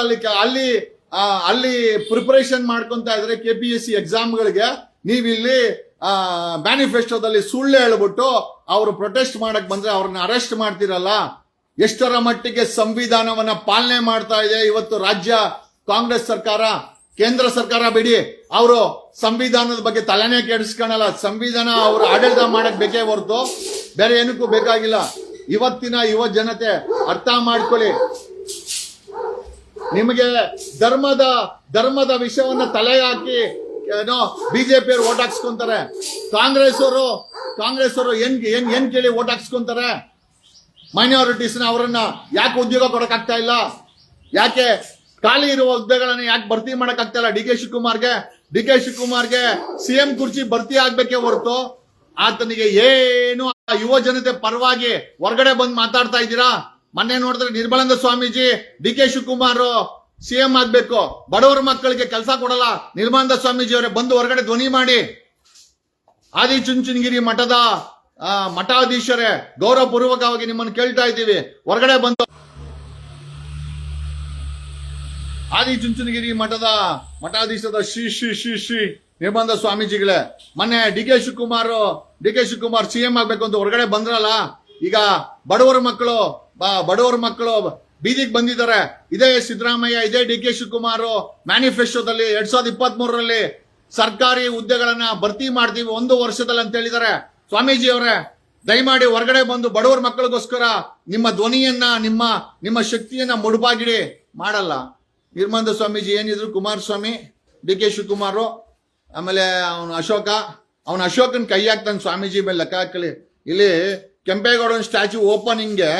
[SPEAKER 1] ಅಲ್ಲಿ ಪ್ರಿಪರೇಷನ್ ಮಾಡ್ಕೊಂತ ಇದ್ರೆ KPSC ಎಕ್ಸಾಮ್ಗಳಿಗೆ. ನೀವಿಲ್ಲಿ ಮ್ಯಾನಿಫೆಸ್ಟೋದಲ್ಲಿ ಸುಳ್ಳು ಹೇಳ್ಬಿಟ್ಟು ಅವರು ಪ್ರೊಟೆಸ್ಟ್ ಮಾಡಕ್ ಬಂದ್ರೆ ಅವ್ರನ್ನ ಅರೆಸ್ಟ್ ಮಾಡ್ತಿರಲ್ಲ. ಎಷ್ಟರ ಮಟ್ಟಿಗೆ ಸಂವಿಧಾನವನ್ನ ಪಾಲನೆ ಮಾಡ್ತಾ ಇದೆ ಇವತ್ತು ರಾಜ್ಯ ಕಾಂಗ್ರೆಸ್ ಸರ್ಕಾರ. ಕೇಂದ್ರ ಸರ್ಕಾರ ಬಿಡಿ, ಅವರು ಸಂವಿಧಾನದ ಬಗ್ಗೆ ತಲೆನೇ ಕೆಡಿಸ್ಕೊಳಲ್ಲ. ಸಂವಿಧಾನ ಅವರು ಆಡಳಿತ ಮಾಡಕ್ ಬೇಕೇ ಹೊರತು ಬೇರೆ ಏನಕ್ಕೂ ಬೇಕಾಗಿಲ್ಲ. ಇವತ್ತಿನ ಯುವ ಜನತೆ ಅರ್ಥ ಮಾಡ್ಕೊಳ್ಳಿ. ನಿಮಗೆ ಧರ್ಮದ ವಿಷಯವನ್ನ ತಲೆ ಹಾಕಿ ಏನೋ ಬಿಜೆಪಿಯವರು ಓಟ್ ಹಾಕ್ಸ್ಕೊಂತಾರೆ. ಕಾಂಗ್ರೆಸ್ ಅವರು ಏನ್ ಕೇಳಿ ಓಟ್ ಹಾಕ್ಸ್ಕೊಂತಾರೆ? ಮೈನಾರಿಟೀಸ್ ಅವರನ್ನ ಯಾಕೆ ಉದ್ಯೋಗ ಕೊಡಕ್ ಆಗ್ತಾ ಇಲ್ಲ? ಯಾಕೆ ಖಾಲಿ ಇರುವ ಹುದ್ದೆಗಳನ್ನ ಯಾಕೆ ಭರ್ತಿ ಮಾಡಕ್ ಆಗ್ತಾ ಇಲ್ಲ? ಡಿ ಕೆ ಶಿವಕುಮಾರ್ಗೆ CM ಕುರ್ಚಿ ಭರ್ತಿ ಆಗ್ಬೇಕೇ ಹೊರತು ಆತನಿಗೆ ಏನು ಯುವ ಜನತೆ ಪರವಾಗಿ ಹೊರಗಡೆ ಬಂದು ಮಾತಾಡ್ತಾ ಇದ್ದೀರಾ? ಮೊನ್ನೆ ನೋಡಿದ್ರೆ Nirmalananda Swamiji D K Shivakumar CM ಆಗ್ಬೇಕು, ಬಡವರ ಮಕ್ಕಳಿಗೆ ಕೆಲಸ ಕೊಡಲ್ಲ. ನಿರ್ಮಲಾನಂದ ಸ್ವಾಮೀಜಿ ಅವರೇ ಬಂದು ಹೊರಗಡೆ ಧ್ವನಿ ಮಾಡಿ. ಆದಿಚುಂಚನಗಿರಿ ಮಠದ ಮಠಾಧೀಶರೇ, ಗೌರವಪೂರ್ವಕವಾಗಿ ನಿಮ್ಮನ್ನು ಕೇಳ್ತಾ ಇದ್ದೀವಿ, ಹೊರಗಡೆ ಬಂದು. ಆದಿಚುಂಚನಗಿರಿ ಮಠಾಧೀಶದ ಶ್ರೀ ನಿರ್ಮಲಾನಂದ ಸ್ವಾಮೀಜಿಗಳೇ, ಮೊನ್ನೆ ಡಿ ಕೆ ಶಿವಕುಮಾರ್ CM ಆಗ್ಬೇಕು ಅಂತ ಹೊರಗಡೆ ಬಂದ್ರಲ್ಲ. ಈಗ ಬಡವರ ಮಕ್ಕಳು ಬೀದಿಗೆ ಬಂದಿದ್ದಾರೆ. ಇದೇ ಸಿದ್ದರಾಮಯ್ಯ, ಇದೇ ಡಿ ಕೆ ಶಿವಕುಮಾರ್ ಮ್ಯಾನಿಫೆಸ್ಟೋದಲ್ಲಿ 2023ರಲ್ಲಿ ಸರ್ಕಾರಿ ಹುದ್ದೆಗಳನ್ನ ಭರ್ತಿ ಮಾಡ್ತೀವಿ 1 ವರ್ಷದಲ್ಲಿ ಅಂತ ಹೇಳಿದ್ದಾರೆ. ಸ್ವಾಮೀಜಿ ಅವರೇ, ದಯಮಾಡಿ ಹೊರಗಡೆ ಬಂದು ಬಡವರ ಮಕ್ಕಳಿಗೋಸ್ಕರ ನಿಮ್ಮ ಧ್ವನಿಯನ್ನ, ನಿಮ್ಮ ಶಕ್ತಿಯನ್ನ ಮುಡುಪಾಗಿಡಿ. ಮಾಡಲ್ಲ. ನಿರ್ಮಲಾನಂದ ಸ್ವಾಮೀಜಿ ಏನಿದ್ರು, ಕುಮಾರಸ್ವಾಮಿ, ಡಿ ಕೆ ಶಿವಕುಮಾರ್, ಆಮೇಲೆ ಅವನ ಅಶೋಕನ್ ಕೈ ಹಾಕ್ತಾನೆ ಸ್ವಾಮೀಜಿ ಮೇಲೆ. ಲೆಕ್ಕ ಹಾಕಲಿ. ಇಲ್ಲಿ ಕೆಂಪೇಗೌಡನ ಸ್ಟ್ಯಾಚ್ಯೂ ಓಪನಿಂಗ್ಗೆ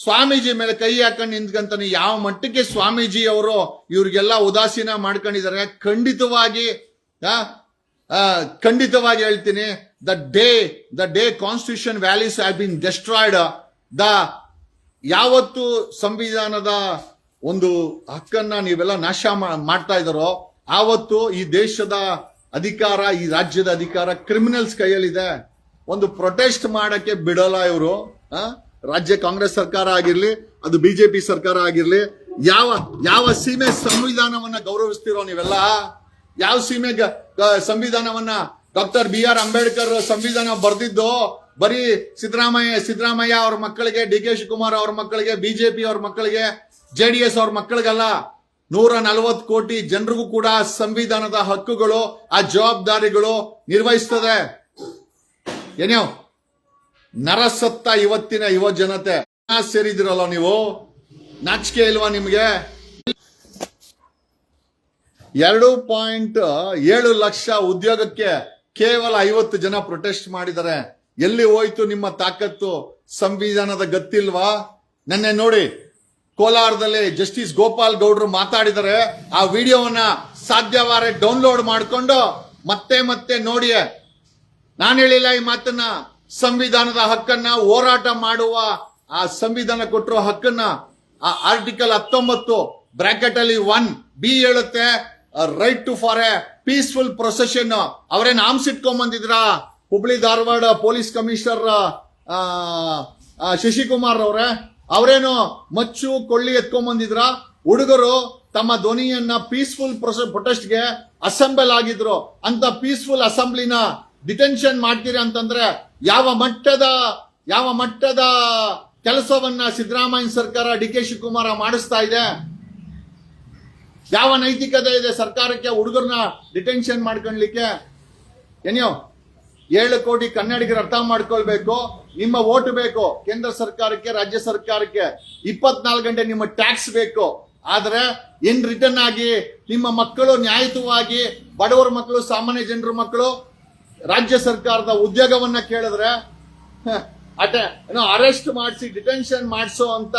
[SPEAKER 1] ಸ್ವಾಮೀಜಿ ಮೇಲೆ ಕೈ ಹಾಕೊಂಡು ನಿಂತ್ಕಂತಾನೆ. ಯಾವ ಮಟ್ಟಕ್ಕೆ ಸ್ವಾಮೀಜಿ ಅವರು ಇವ್ರಿಗೆಲ್ಲ ಉದಾಸೀನ ಮಾಡ್ಕೊಂಡಿದ್ದಾರೆ. ಖಂಡಿತವಾಗಿ ಹೇಳ್ತೀನಿ, the day constitution values have been destroyed, ಯಾವತ್ತು ಸಂವಿಧಾನದ ಒಂದು ಹಕ್ಕನ್ನ ನೀವೆಲ್ಲ ನಾಶ ಮಾಡ್ತಾ ಇದ್ದಾರೋ ಆವತ್ತು ಈ ದೇಶದ ಅಧಿಕಾರ, ಈ ರಾಜ್ಯದ ಅಧಿಕಾರ ಕ್ರಿಮಿನಲ್ಸ್ ಕೈಯಲ್ಲಿದೆ. ಒಂದು ಪ್ರೊಟೆಸ್ಟ್ ಮಾಡಕ್ಕೆ ಬಿಡಲ್ಲ ಇವರು. ರಾಜ್ಯ ಕಾಂಗ್ರೆಸ್ ಸರ್ಕಾರ ಆಗಿರ್ಲಿ, ಅದು ಬಿಜೆಪಿ ಸರ್ಕಾರ ಆಗಿರ್ಲಿ, ಯಾವ ಸೀಮೆ ಸಂವಿಧಾನವನ್ನ ಗೌರವಿಸ್ತಿರೋ ನೀವೆಲ್ಲ? ಯಾವ ಸೀಮೆ ಸಂವಿಧಾನವನ್ನ? ಡಾಕ್ಟರ್ BR ಅಂಬೇಡ್ಕರ್ ಸಂವಿಧಾನ ಬರೆದಿದ್ದು ಬರೀ ಸಿದ್ದರಾಮಯ್ಯ ಅವ್ರ ಮಕ್ಕಳಿಗೆ, ಡಿ ಕೆ ಶಿವಕುಮಾರ್ ಅವ್ರ ಮಕ್ಕಳಿಗೆ, ಬಿಜೆಪಿ ಅವ್ರ ಮಕ್ಕಳಿಗೆ, JDS ಅವ್ರ ಮಕ್ಕಳಿಗಲ್ಲ. 140 ಕೋಟಿ ಜನರಿಗೂ ಕೂಡ ಸಂವಿಧಾನದ ಹಕ್ಕುಗಳು, ಆ ಜವಾಬ್ದಾರಿಗಳು ನಿರ್ವಹಿಸ್ತದೆ. ಏನೋ ನರಸತ್ತ ಇವತ್ತಿನ ಯುವ ಜನತೆ ಸೇರಿದಿರಲ್ಲ ನೀವು, ನಾಚಿಕೆ ಇಲ್ವಾ ನಿಮ್ಗೆ? 2.7 ಲಕ್ಷ ಉದ್ಯೋಗಕ್ಕೆ ಕೇವಲ 50 ಜನ ಪ್ರೊಟೆಸ್ಟ್ ಮಾಡಿದ್ದಾರೆ. ಎಲ್ಲಿ ಹೋಯ್ತು ನಿಮ್ಮ ತಾಕತ್ತು? ಸಂವಿಧಾನದ ಗತ್ತಿಲ್ವಾ? ನೆನ್ನೆ ನೋಡಿ ಕೋಲಾರದಲ್ಲಿ ಜಸ್ಟಿಸ್ ಗೋಪಾಲ್ ಗೌಡ್ರು ಮಾತಾಡಿದರೆ, ಆ ವಿಡಿಯೋವನ್ನ ಸಾಧ್ಯವಾರೆ ಡೌನ್ಲೋಡ್ ಮಾಡಿಕೊಂಡು ಮತ್ತೆ ನೋಡಿ. ನಾನು ಹೇಳಿಲ್ಲ ಈ ಮಾತನ್ನ. ಸಂವಿಧಾನದ ಹಕ್ಕನ್ನ ಹೋರಾಟ ಮಾಡುವ, ಆ ಸಂವಿಧಾನ ಕೊಟ್ಟಿರೋ ಹಕ್ಕನ್ನ, ಆ ಆರ್ಟಿಕಲ್ 19 ಬ್ರಾಕೆಟ್ ಅಲ್ಲಿ 1B ಹೇಳುತ್ತೆ, right to for a peaceful procession. ಅವರೇನು ಆರ್ಮ್ಸ್ ಇಟ್ಕೊಂಡ್ ಬಂದಿದ್ರ? ಹುಬ್ಳಿ ಧಾರವಾಡ ಪೊಲೀಸ್ ಕಮಿಷನರ್ ಶಶಿಕುಮಾರ್ ಅವರೇನು ಮಚ್ಚು ಕೊಳ್ಳಿ ಎತ್ಕೊಂಡ್ ಬಂದಿದ್ರ? ಹುಡುಗರು ತಮ್ಮ ಧ್ವನಿಯನ್ನ ಪೀಸ್ಫುಲ್ ಪ್ರೊಟೆಸ್ಟ್ಗೆ ಅಸೆಂಬಲ್ ಆಗಿದ್ರು. ಅಂತ ಪೀಸ್ಫುಲ್ ಅಸೆಂಬ್ಲಿನ ಡಿಟೆನ್ಷನ್ ಮಾಡ್ತೀರಿ ಅಂತಂದ್ರೆ ಯಾವ ಮಟ್ಟದ ಕೆಲಸವನ್ನ ಸಿದ್ದರಾಮಯ್ಯ ಸರ್ಕಾರ, ಡಿ ಕೆ ಶಿವಕುಮಾರ್ ಮಾಡಿಸ್ತಾ ಇದೆ? ಯಾವ ನೈತಿಕತೆ ಇದೆ ಸರ್ಕಾರಕ್ಕೆ ಹುಡುಗರನ್ನ ಡಿಟೆನ್ಷನ್ ಮಾಡ್ಕೊಳ್ಲಿಕ್ಕೆ? ಏನೋ 7 ಕೋಟಿ ಕನ್ನಡಿಗರು ಅರ್ಥ ಮಾಡ್ಕೊಳ್ಬೇಕು. ನಿಮ್ಮ ಓಟ್ ಬೇಕು ಕೇಂದ್ರ ಸರ್ಕಾರಕ್ಕೆ, ರಾಜ್ಯ ಸರ್ಕಾರಕ್ಕೆ. 24 ಗಂಟೆ ನಿಮ್ಮ ಟ್ಯಾಕ್ಸ್ ಬೇಕು. ಆದ್ರೆ ಇನ್ ರಿಟರ್ನ್ ಆಗಿ ನಿಮ್ಮ ಮಕ್ಕಳು ನ್ಯಾಯಯುತವಾಗಿ, ಬಡವರ ಮಕ್ಕಳು, ಸಾಮಾನ್ಯ ಜನರ ಮಕ್ಕಳು ರಾಜ್ಯ ಸರ್ಕಾರದ ಉದ್ಯೋಗವನ್ನ ಕೇಳಿದ್ರೆ ಅರೆಸ್ಟ್ ಮಾಡಿಸಿ ಡಿಟೆನ್ಷನ್ ಮಾಡಿಸೋ ಅಂತ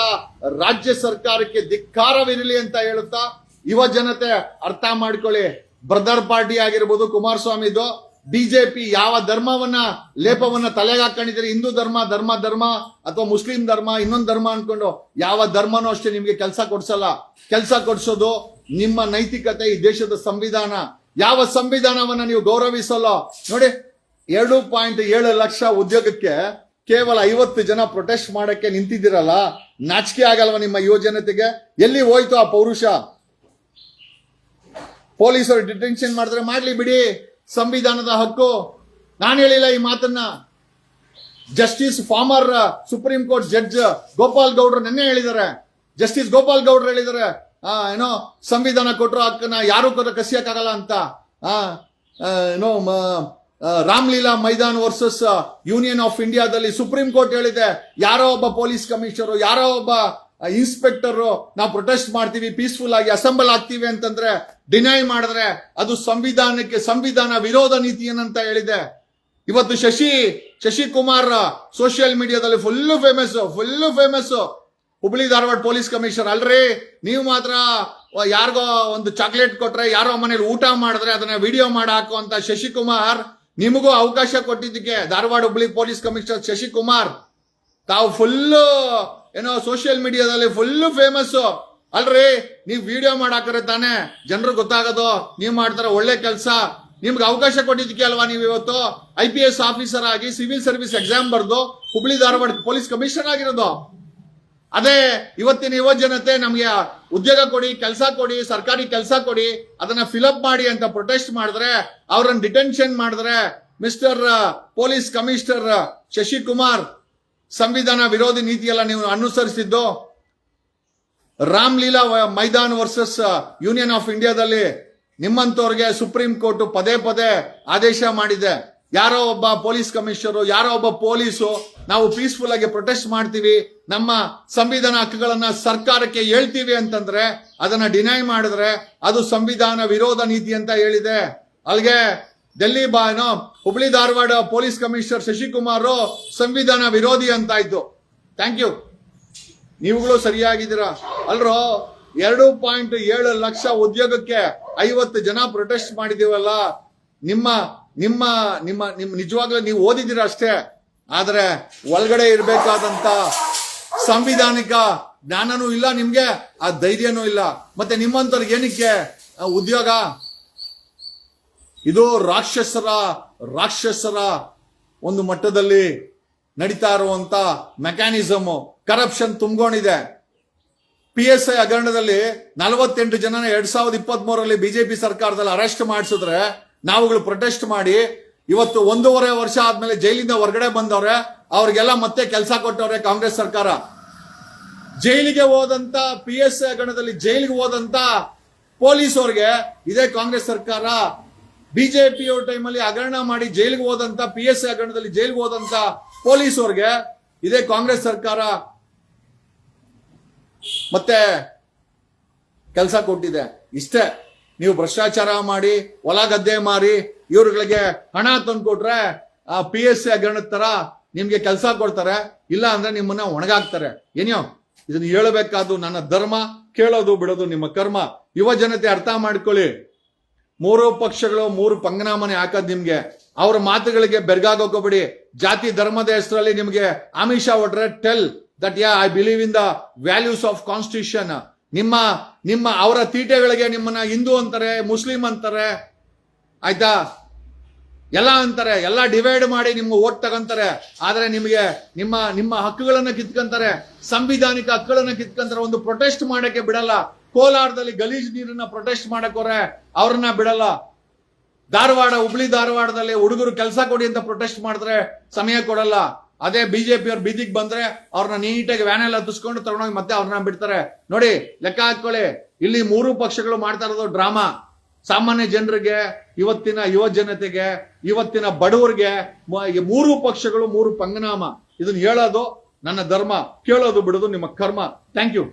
[SPEAKER 1] ರಾಜ್ಯ ಸರ್ಕಾರಕ್ಕೆ ಧಿಕ್ಕಾರವಿರಲಿ ಅಂತ ಹೇಳುತ್ತಾ ಯುವ ಜನತೆ ಅರ್ಥ ಮಾಡ್ಕೊಳ್ಳಿ. ಬ್ರದರ್ ಪಾರ್ಟಿ ಆಗಿರ್ಬೋದು ಕುಮಾರಸ್ವಾಮಿದು, ಬಿಜೆಪಿ ಯಾವ ಧರ್ಮವನ್ನ ಲೇಪವನ್ನ ತಲೆಗೆ ಹಾಕೊಂಡಿದ್ರೆ, ಹಿಂದೂ ಧರ್ಮ ಧರ್ಮ ಧರ್ಮ ಅಥವಾ ಮುಸ್ಲಿಂ ಧರ್ಮ ಇನ್ನೊಂದು ಧರ್ಮ ಅನ್ಕೊಂಡು ಯಾವ ಧರ್ಮನೂ ಅಷ್ಟೇ ನಿಮ್ಗೆ ಕೆಲಸ ಕೊಡ್ಸಲ್ಲ. ಕೆಲಸ ಕೊಡ್ಸೋದು ನಿಮ್ಮ ನೈತಿಕತೆ, ಈ ದೇಶದ ಸಂವಿಧಾನ. ಯಾವ ಸಂವಿಧಾನವನ್ನ ನೀವು ಗೌರವಿಸಲ್ಲ ನೋಡಿ. 2.7 ಲಕ್ಷ ಉದ್ಯೋಗಕ್ಕೆ ಕೇವಲ 50 ಜನ ಪ್ರೊಟೆಸ್ಟ್ ಮಾಡಕ್ಕೆ ನಿಂತಿದ್ದೀರಲ್ಲ, ನಾಚಿಕೆ ಆಗಲ್ವಾ ನಿಮ್ಮ ಯುವ ಜನತೆಗೆ? ಎಲ್ಲಿ ಹೋಯ್ತು ಆ ಪೌರುಷ? ಪೊಲೀಸರು ಡಿಟೆನ್ಷನ್ ಮಾಡಿದ್ರೆ ಮಾಡ್ಲಿ ಬಿಡಿ, ಸಂವಿಧಾನದ ಹಕ್ಕು. ನಾನು ಹೇಳಿಲ್ಲ ಈ ಮಾತನ್ನ. Justice farmer supreme court judge Gopal ಗೌಡ್ರು ನಿನ್ನೆ ಹೇಳಿದ್ದಾರೆ. ಜಸ್ಟಿಸ್ ಗೋಪಾಲ್ ಗೌಡ್ರು ಹೇಳಿದ್ದಾರೆ, ಏನೋ ಸಂವಿಧಾನ ಕೊಟ್ಟರು ಹಕ್ಕನ್ನ ಯಾರು ಕಸಿಯಕ್ಕಾಗಲ್ಲ ಅಂತ. ಏನೋ Ramlila Maidan versus union of ಇಂಡಿಯಾದಲ್ಲಿ ಸುಪ್ರೀಂ ಕೋರ್ಟ್ ಹೇಳಿದೆ, ಯಾರೋ ಒಬ್ಬ ಪೊಲೀಸ್ ಕಮಿಷನರ್, ಯಾರೋ ಒಬ್ಬ ಇನ್ಸ್ಪೆಕ್ಟರ್ ನಾವು ಪ್ರೊಟೆಸ್ಟ್ ಮಾಡ್ತೀವಿ, ಪೀಸ್ಫುಲ್ ಆಗಿ ಅಸೆಂಬಲ್ ಆಗ್ತೀವಿ ಅಂತಂದ್ರೆ ಡಿನೈ ಮಾಡಿದ್ರೆ ಅದು ಸಂವಿಧಾನ ವಿರೋಧ ನೀತಿ ಏನಂತ ಹೇಳಿದೆ. ಇವತ್ತು ಶಶಿಕುಮಾರ್ ಸೋಷಿಯಲ್ ಮೀಡಿಯಾದಲ್ಲಿ full famous Hubli Dharwad police commissioner. ಅಲ್ರಿ, ನೀವು ಮಾತ್ರ ಯಾರಿಗೋ ಒಂದು ಚಾಕ್ಲೇಟ್ ಕೊಟ್ರೆ, ಯಾರೋ ಮನೇಲಿ ಊಟ ಮಾಡಿದ್ರೆ ಅದನ್ನ ವಿಡಿಯೋ ಮಾಡಿ ಹಾಕುವಂತ ಶಶಿಕುಮಾರ್, ನಿಮಗೂ ಅವಕಾಶ ಕೊಟ್ಟಿದ್ದಕ್ಕೆ ಧಾರವಾಡ ಹುಬ್ಳಿ ಪೊಲೀಸ್ ಕಮಿಷನರ್ ಶಶಿಕುಮಾರ್ ತಾವು ಏನೋ ಸೋಷಿಯಲ್ ಮೀಡಿಯಾದಲ್ಲಿ ಫೇಮಸ್. ಅಲ್ರಿ, ನೀವು ವಿಡಿಯೋ ಮಾಡಾಕರೆ ತಾನೇ ಜನರು ಗೊತ್ತಾಗೋದು. ನೀವು ಮಾಡ್ತಾರ ಒಳ್ಳೆ ಕೆಲಸ. ನಿಮ್ಗೆ ಅವಕಾಶ ಕೊಟ್ಟಿದ್ದಕ್ಕೆ ಅಲ್ವಾ ನೀವು ಇವತ್ತು IPS ಆಫೀಸರ್ ಆಗಿ ಸಿವಿಲ್ ಸರ್ವಿಸ್ ಎಕ್ಸಾಮ್ ಬರೆದು ಹುಬ್ಳಿ ಧಾರವಾಡ ಪೊಲೀಸ್ ಕಮಿಷನರ್ ಆಗಿರೋದು. ಅದೇ ಇವತ್ತಿನ ಯುವ ಜನತೆ ನಮ್ಗೆ ಉದ್ಯೋಗ ಕೊಡಿ, ಕೆಲಸ ಕೊಡಿ, ಸರ್ಕಾರಿ ಕೆಲಸ ಕೊಡಿ, ಅದನ್ನ ಫಿಲಪ್ ಮಾಡಿ ಅಂತ ಪ್ರೊಟೆಸ್ಟ್ ಮಾಡಿದ್ರೆ, ಅವರನ್ನ ಡಿಟೆನ್ಷನ್ ಮಾಡಿದ್ರೆ, ಮಿಸ್ಟರ್ ಪೊಲೀಸ್ ಕಮಿಷನರ್ ಶಶಿಕುಮಾರ್ ಸಂವಿಧಾನ ವಿರೋಧಿ ನೀತಿಯೆಲ್ಲ ನೀವು ಅನುಸರಿಸಿದ್ದು. Ramlila Maidan versus union of ಇಂಡಿಯಾದಲ್ಲಿ ನಿಮ್ಮಂತವ್ರಿಗೆ ಸುಪ್ರೀಂ ಕೋರ್ಟ್ ಪದೇ ಆದೇಶ ಮಾಡಿದೆ. ಯಾರೋ ಒಬ್ಬ ಪೊಲೀಸ್ ಕಮಿಷನರು, ಯಾರೋ ಒಬ್ಬ ಪೊಲೀಸು ನಾವು ಪೀಸ್ಫುಲ್ ಆಗಿ ಪ್ರೊಟೆಸ್ಟ್ ಮಾಡ್ತೀವಿ, ನಮ್ಮ ಸಂವಿಧಾನ ಹಕ್ಕುಗಳನ್ನ ಸರ್ಕಾರಕ್ಕೆ ಹೇಳ್ತೀವಿ ಅಂತಂದ್ರೆ ಅದನ್ನ ಡಿನೈ ಮಾಡಿದ್ರೆ ಅದು ಸಂವಿಧಾನ ವಿರೋಧ ನೀತಿ ಅಂತ ಹೇಳಿದೆ. ಅಲ್ಲಿಗೆ ಹುಬ್ಳಿ ಧಾರವಾಡ ಪೊಲೀಸ್ ಕಮಿಷನರ್ ಶಶಿಕುಮಾರ್ ಸಂವಿಧಾನ ವಿರೋಧಿ ಅಂತಾಯ್ತು. ಥ್ಯಾಂಕ್ ಯು, ನೀವುಗಳು ಸರಿಯಾಗಿದ್ದೀರಾ. ಅಲ್ರೋ, 2.7 ಲಕ್ಷ ಉದ್ಯೋಗಕ್ಕೆ 50 ಜನ ಪ್ರೊಟೆಸ್ಟ್ ಮಾಡಿದೀವಲ್ಲ, ನಿಮ್ಮ ನಿಮ್ಮ ನಿಮ್ಮ ನಿಮ್ಮ ನಿಜವಾಗ್ಲೂ ನೀವು ಓದಿದ್ದೀರಾ ಅಷ್ಟೇ, ಆದ್ರೆ ಒಳಗಡೆ ಇರಬೇಕಾದಂತ ಸಂವಿಧಾನಿಕ ಜ್ಞಾನನೂ ಇಲ್ಲ ನಿಮ್ಗೆ, ಆ ಧೈರ್ಯನೂ ಇಲ್ಲ. ಮತ್ತೆ ನಿಮ್ಮಂತವ್ರಿಗೆ ಏನಕ್ಕೆ ಉದ್ಯೋಗ? ಇದು ರಾಕ್ಷಸರ ಒಂದು ಮಟ್ಟದಲ್ಲಿ ನಡೀತಾ ಇರುವಂತ ಮೆಕ್ಯಾನಿಸಮ್. ಕರಪ್ಷನ್ ತುಂಬಿಕೊಂಡಿದೆ. PSI ಹಗರಣದಲ್ಲಿ 48 ಜನ 2023ರಲ್ಲಿ ಬಿಜೆಪಿ ಸರ್ಕಾರದಲ್ಲಿ ಅರೆಸ್ಟ್ ಮಾಡಿಸಿದ್ರೆ ನಾವುಗಳು ಪ್ರೊಟೆಸ್ಟ್ ಮಾಡಿ ಇವತ್ತು 1.5 ವರ್ಷ ಆದ್ಮೇಲೆ ಜೈಲಿಂದ ಹೊರಗಡೆ ಬಂದವ್ರೆ, ಅವ್ರಿಗೆಲ್ಲ ಮತ್ತೆ ಕೆಲಸ ಕೊಟ್ಟವ್ರೆ ಕಾಂಗ್ರೆಸ್ ಸರ್ಕಾರ. ಜೈಲಿಗೆ ಹೋದಂತ PSI ಹಗರಣದಲ್ಲಿ ಜೈಲಿಗೆ ಹೋದಂತ ಪೊಲೀಸ್ ಅವ್ರಿಗೆ ಇದೇ ಕಾಂಗ್ರೆಸ್ ಸರ್ಕಾರ, ಬಿಜೆಪಿ ಟೈಮಲ್ಲಿ ಹಗರಣ ಮಾಡಿ ಜೈಲಿಗೆ ಹೋದಂತ PSI ಹಗರಣದಲ್ಲಿ ಜೈಲಿಗೆ ಹೋದಂತ ಪೊಲೀಸ್ ಅವ್ರಿಗೆ ಇದೇ ಕಾಂಗ್ರೆಸ್ ಸರ್ಕಾರ ಮತ್ತೆ ಕೆಲಸ ಕೊಟ್ಟಿದೆ. ಇಷ್ಟೇ, ನೀವು ಭ್ರಷ್ಟಾಚಾರ ಮಾಡಿ ಹೊಲ ಗದ್ದೆ ಮಾರಿ ಇವ್ರುಗಳಿಗೆ ಹಣ ತಂದ್ಕೊಟ್ರೆ PSI ಹಗರಣದ ತರ ನಿಮ್ಗೆ ಕೆಲಸ ಕೊಡ್ತಾರೆ, ಇಲ್ಲ ಅಂದ್ರೆ ನಿಮ್ಮನ್ನ ಒಣಗಾಕ್ತಾರೆ. ಏನೋ ಇದನ್ನ ಹೇಳಬೇಕಾದ್ದು ನನ್ನ ಧರ್ಮ, ಕೇಳೋದು ಬಿಡೋದು ನಿಮ್ಮ ಕರ್ಮ. ಯುವ ಜನತೆ ಅರ್ಥ ಮಾಡ್ಕೊಳ್ಳಿ. 3 ಪಕ್ಷಗಳು 3 ಪಂಗನಾಮನೆ ಹಾಕದ್ ನಿಮ್ಗೆ. ಅವ್ರ ಮಾತುಗಳಿಗೆ ಬೆರ್ಗಾಗೋಗ್ಬಿಡಿ. ಜಾತಿ ಧರ್ಮದ ಹೆಸರಲ್ಲಿ ನಿಮ್ಗೆ ಆಮಿಷ ಹೊಟ್ರೆ tell that I believe in the values of constitution. ನಿಮ್ಮ ಅವರ ತೀಟೆಗಳಿಗೆ ನಿಮ್ಮನ್ನ ಹಿಂದೂ ಅಂತಾರೆ, ಮುಸ್ಲಿಂ ಅಂತಾರೆ, ಆಯ್ತಾ, ಎಲ್ಲ ಅಂತಾರೆ, ಎಲ್ಲ ಡಿವೈಡ್ ಮಾಡಿ ನಿಮ್ಗೆ ಓಟ್ ತಗೊಂತಾರೆ. ಆದ್ರೆ ನಿಮಗೆ ನಿಮ್ಮ ಹಕ್ಕುಗಳನ್ನ ಕಿತ್ಕೊಂತಾರೆ, ಸಂವಿಧಾನಿಕ ಹಕ್ಕುಗಳನ್ನ ಕಿತ್ಕೊಂತಾರೆ. ಒಂದು ಪ್ರೊಟೆಸ್ಟ್ ಮಾಡಕ್ಕೆ ಬಿಡಲ್ಲ. ಕೋಲಾರದಲ್ಲಿ ಗಲೀಜ್ ನೀರನ್ನ ಪ್ರೊಟೆಸ್ಟ್ ಮಾಡಕೋರೆ ಅವ್ರನ್ನ ಬಿಡಲ್ಲ. ಹುಬ್ಳಿ ಧಾರವಾಡದಲ್ಲಿ ಹುಡುಗರು ಕೆಲಸ ಕೊಡಿ ಅಂತ ಪ್ರೊಟೆಸ್ಟ್ ಮಾಡಿದ್ರೆ ಸಮಯ ಕೊಡಲ್ಲ. ಅದೇ ಬಿಜೆಪಿ ಅವ್ರು ಬೀದಿಗೆ ಬಂದ್ರೆ ಅವ್ರನ್ನ ನೀಟಾಗಿ ವ್ಯಾನೆಲ್ಲ ಹತ್ತಿಸ್ಕೊಂಡು ತಗೊಂಡೋಗಿ ಮತ್ತೆ ಅವ್ರನ್ನ ಬಿಡ್ತಾರೆ. ನೋಡಿ, ಲೆಕ್ಕ ಹಾಕೊಳ್ಳಿ. ಇಲ್ಲಿ 3 ಪಕ್ಷಗಳು ಮಾಡ್ತಾ ಇರೋದು ಡ್ರಾಮಾ. ಸಾಮಾನ್ಯ ಜನರಿಗೆ, ಇವತ್ತಿನ ಯುವ ಜನತೆಗೆ, ಇವತ್ತಿನ ಬಡವರಿಗೆ 3 ಪಕ್ಷಗಳು 3 ಪಂಗನಾಮ. ಇದನ್ನ ಹೇಳೋದು ನನ್ನ ಧರ್ಮ, ಕೇಳೋದು ಬಿಡೋದು ನಿಮ್ಮ ಕರ್ಮ. Thank you.